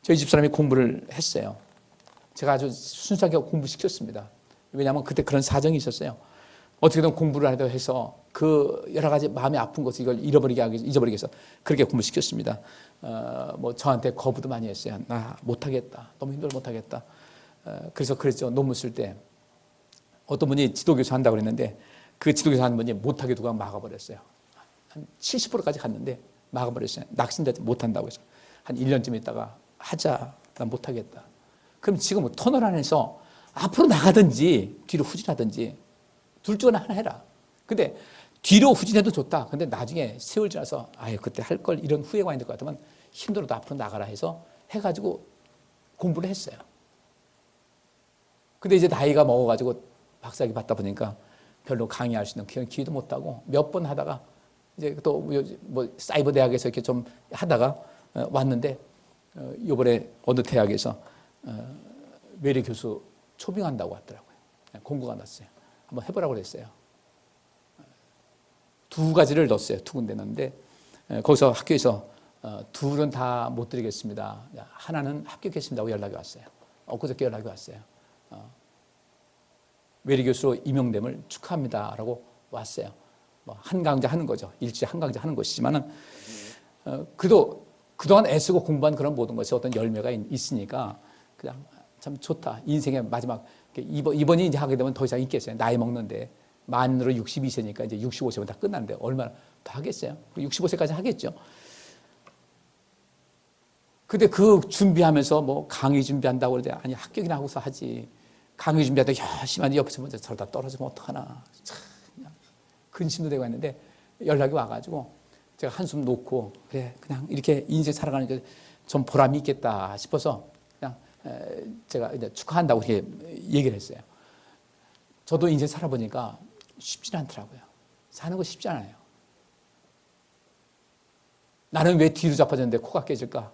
저희 집사람이 공부를 했어요. 제가 아주 순수하게 공부시켰습니다. 왜냐하면 그때 그런 사정이 있었어요. 어떻게든 공부를 하려 해서 그 여러 가지 마음이 아픈 것을 이걸 잊어버리게 해서 그렇게 공부시켰습니다. 뭐 저한테 거부도 많이 했어요. 나 못하겠다. 너무 힘들어 못하겠다. 그래서 그랬죠. 논문 쓸 때 어떤 분이 지도교수 한다고 그랬는데 그 지도교수 한 분이 못하게 두고 막아버렸어요. 한 70%까지 갔는데 막아버렸어요. 낙심돼 못한다고 해서 한 1년쯤 있다가 하자. 난 못하겠다. 그럼 지금 터널 안에서 앞으로 나가든지 뒤로 후진하든지 둘 중 하나 해라. 근데 뒤로 후진해도 좋다. 근데 나중에 세월 지나서 아예 그때 할 걸 이런 후회가 있는 것 같으면 힘들어도 앞으로 나가라 해서 해가지고 공부를 했어요. 근데 이제 나이가 먹어가지고 박사학위 받다 보니까 별로 강의할 수 있는 그런 기회도 못하고 몇 번 하다가 이제 또 뭐 사이버 대학에서 이렇게 좀 하다가 왔는데 이번에 어느 대학에서 외래 교수 초빙한다고 하더라고요. 공고가 났어요. 한번 해보라고 그랬어요. 두 가지를 넣었어요. 두 군데 넣었는데 거기서 학교에서 둘은 다 못 드리겠습니다. 하나는 합격했습니다 하고 연락이 왔어요. 엊그저께 연락이 왔어요. 외래 교수로 임용됨을 축하합니다라고 왔어요. 뭐 한 강좌 하는 거죠. 일주일에 한 강좌 하는 것이지만은 그래도 그동안 애쓰고 공부한 그런 모든 것이 어떤 열매가 있으니까 그냥 참 좋다. 인생의 마지막 이번이 이제 하게 되면 더 이상 있겠어요. 나이 먹는데 만으로 62세니까 이제 65세면 다 끝났는데 얼마나 더 하겠어요? 65세까지 하겠죠. 근데 그 준비하면서 뭐 강의 준비한다고 그러는데 아니 합격이나 하고서 하지. 강의 준비하다 열심히 하는데 옆에서 먼저 저러다 떨어지면 어떡하나. 참 그냥 근심도 되고 했는데 연락이 와가지고 제가 한숨 놓고 그래 그냥 이렇게 인생 살아가는 게 좀 보람이 있겠다 싶어서 그냥 제가 이제 축하한다고 이렇게 얘기를 했어요. 저도 인생 살아보니까 쉽지는 않더라고요. 사는 거 쉽지 않아요. 나는 왜 뒤로 자빠졌는데 코가 깨질까?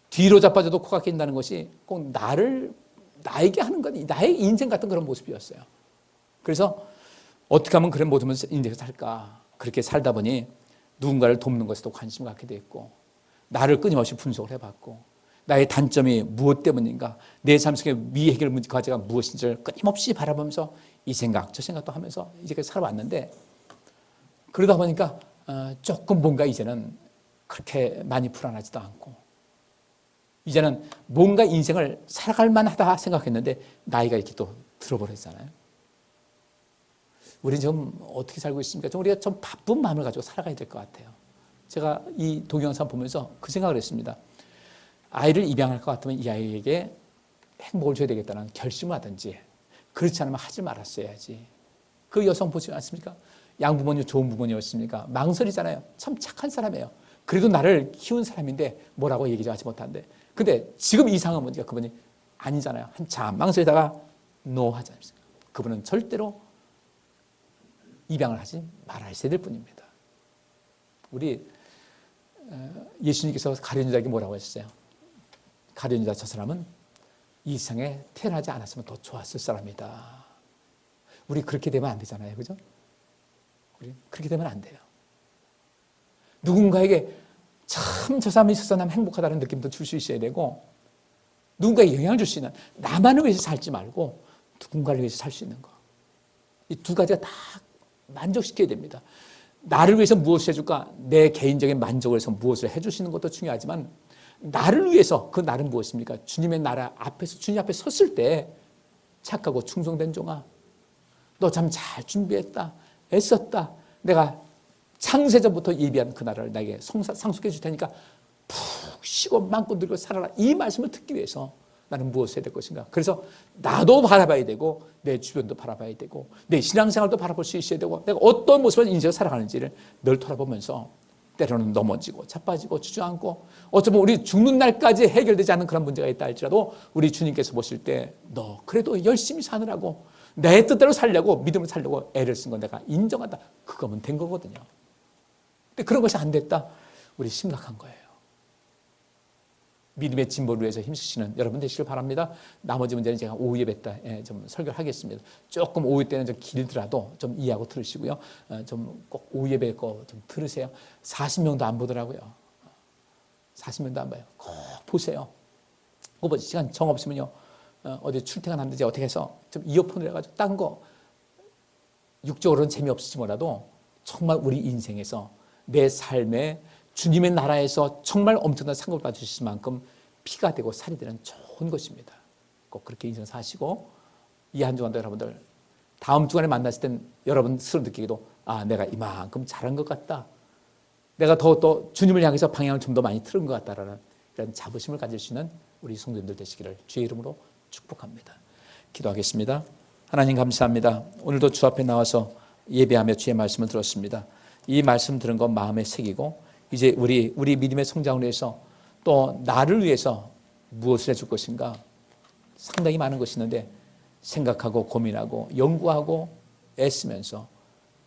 뒤로 자빠져도 코가 깨진다는 것이 꼭 나에게 하는 건 나의 인생 같은 그런 모습이었어요. 그래서 어떻게 하면 그런 모습을 인생에서 살까? 그렇게 살다 보니 누군가를 돕는 것에도 관심을 갖게 됐고 나를 끊임없이 분석을 해봤고 나의 단점이 무엇 때문인가 내 삶 속의 미해결 과제가 무엇인지를 끊임없이 바라보면서 이 생각 저 생각도 하면서 이제까지 살아왔는데 그러다 보니까 조금 뭔가 이제는 그렇게 많이 불안하지도 않고 이제는 뭔가 인생을 살아갈 만하다 생각했는데 나이가 이렇게 또 들어버렸잖아요. 우리는 지금 어떻게 살고 있습니까? 좀 우리가 좀 바쁜 마음을 가지고 살아가야 될 것 같아요. 제가 이 동영상 보면서 그 생각을 했습니다. 아이를 입양할 것 같으면 이 아이에게 행복을 줘야 되겠다는 결심을 하든지 그렇지 않으면 하지 말았어야지. 그 여성 보지 않습니까? 양부모님 좋은 부모님이었습니까? 망설이잖아요. 참 착한 사람이에요. 그래도 나를 키운 사람인데 뭐라고 얘기하지 못한데 근데 지금 이 상황은 보니까 그분이 아니잖아요. 한참 망설이다가 노 하지 않습니까? 그분은 절대로 입양을 하지 말아야 될 뿐입니다. 우리 예수님께서 가룟 유다에게 뭐라고 했어요? 가룟 유다 저 사람은 이 세상에 태어나지 않았으면 더 좋았을 사람이다. 우리 그렇게 되면 안 되잖아요. 그죠? 우리 그렇게 되면 안 돼요. 누군가에게 참 저 사람이 있어서 난 행복하다는 느낌도 줄 수 있어야 되고 누군가에게 영향을 줄 수 있는 나만을 위해서 살지 말고 누군가를 위해서 살 수 있는 거. 이 두 가지가 다 만족시켜야 됩니다. 나를 위해서 무엇을 해줄까? 내 개인적인 만족을 위해서 무엇을 해주시는 것도 중요하지만 나를 위해서 그 나는 무엇입니까? 주님의 나라 앞에서 주님 앞에 섰을 때 착하고 충성된 종아 너 참 잘 준비했다. 애썼다. 내가 창세전부터 예비한 그 나라를 나에게 상속해 줄 테니까 푹 쉬고 마음껏 늙고 살아라. 이 말씀을 듣기 위해서 나는 무엇을 해야 될 것인가. 그래서 나도 바라봐야 되고 내 주변도 바라봐야 되고 내 신앙생활도 바라볼 수 있어야 되고 내가 어떤 모습으로 인생을 살아가는지를 늘 돌아보면서 때로는 넘어지고 자빠지고 주저앉고 어쩌면 우리 죽는 날까지 해결되지 않는 그런 문제가 있다 할지라도 우리 주님께서 보실 때 너 그래도 열심히 사느라고 내 뜻대로 살려고 믿음을 살려고 애를 쓴 건 내가 인정한다. 그거면 된 거거든요. 근데 그런 것이 안 됐다. 우리 심각한 거예요. 믿음의 진보를 위해서 힘쓰시는 여러분 되시길 바랍니다. 나머지 문제는 제가 오후 예배 때 좀 설교를 하겠습니다. 조금 오후 때는 좀 길더라도 좀 이해하고 들으시고요. 좀 꼭 오후 예배 거 좀 들으세요. 40명도 안 보더라고요. 40명도 안 봐요. 꼭 보세요. 시간 정 없으면요. 어디 출퇴근하는지 어떻게 해서 좀 이어폰을 해가지고 딴 거 육적으로는 재미없을지 몰라도 정말 우리 인생에서 내 삶에 주님의 나라에서 정말 엄청난 상급을 받으실 만큼 피가 되고 살이 되는 좋은 것입니다. 꼭 그렇게 인생 사시고 이 한 주간도 여러분들 다음 주간에 만났을 땐 여러분 스스로 느끼기도 내가 이만큼 잘한 것 같다. 내가 더 주님을 향해서 방향을 좀 더 많이 틀은 것 같다라는 이런 자부심을 가질 수 있는 우리 성도님들 되시기를 주의 이름으로 축복합니다. 기도하겠습니다. 하나님 감사합니다. 오늘도 주 앞에 나와서 예배하며 주의 말씀을 들었습니다. 이 말씀 들은 것 마음에 새기고 이제 우리 믿음의 성장을 위해서 또 나를 위해서 무엇을 해줄 것인가 상당히 많은 것이 있는데 생각하고 고민하고 연구하고 애쓰면서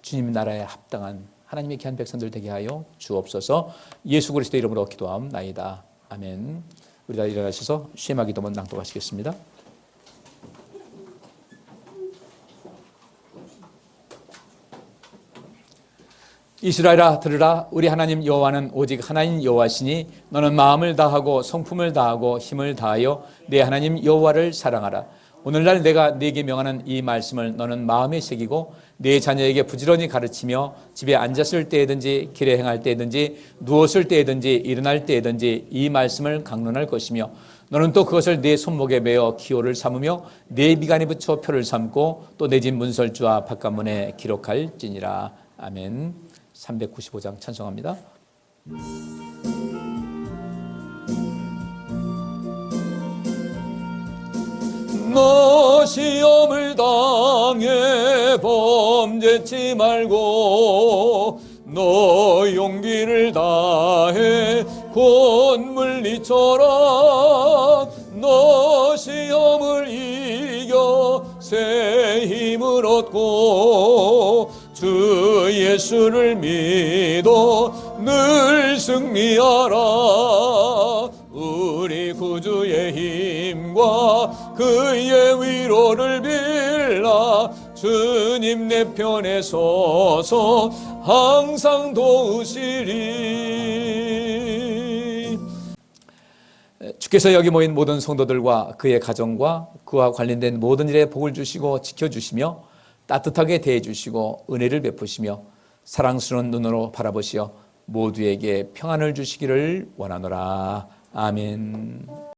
주님 나라에 합당한 하나님의 귀한 백성들 되게 하여 주옵소서. 예수 그리스도 이름으로 기도하옵나이다. 아멘. 우리 다 일어나셔서 쉐마 기도문 낭독하시겠습니다. 이스라엘아 들으라. 우리 하나님 여호와는 오직 하나님 여호와시니 너는 마음을 다하고 성품을 다하고 힘을 다하여 내 하나님 여호와를 사랑하라. 오늘날 내가 네게 명하는 이 말씀을 너는 마음에 새기고 네 자녀에게 부지런히 가르치며 집에 앉았을 때든지 길에 행할 때든지 누웠을 때든지 일어날 때든지 이 말씀을 강론할 것이며 너는 또 그것을 네 손목에 매어 기호를 삼으며 네 미간에 붙여 표를 삼고 또 내 집 문설주와 바깥문에 기록할지니라. 아멘. 395장 찬송합니다. 너 시험을 당해 범죄치 말고 너 용기를 다해 곧 물리쳐라. 너 시험을 이겨 새 힘을 얻고 주 예수를 믿어 늘 승리하라. 우리 구주의 힘과 그의 위로를 빌라. 주님 내 편에 서서 항상 도우시리. 주께서 여기 모인 모든 성도들과 그의 가정과 그와 관련된 모든 일에 복을 주시고 지켜주시며 따뜻하게 대해주시고 은혜를 베푸시며 사랑스러운 눈으로 바라보시어 모두에게 평안을 주시기를 원하노라. 아멘.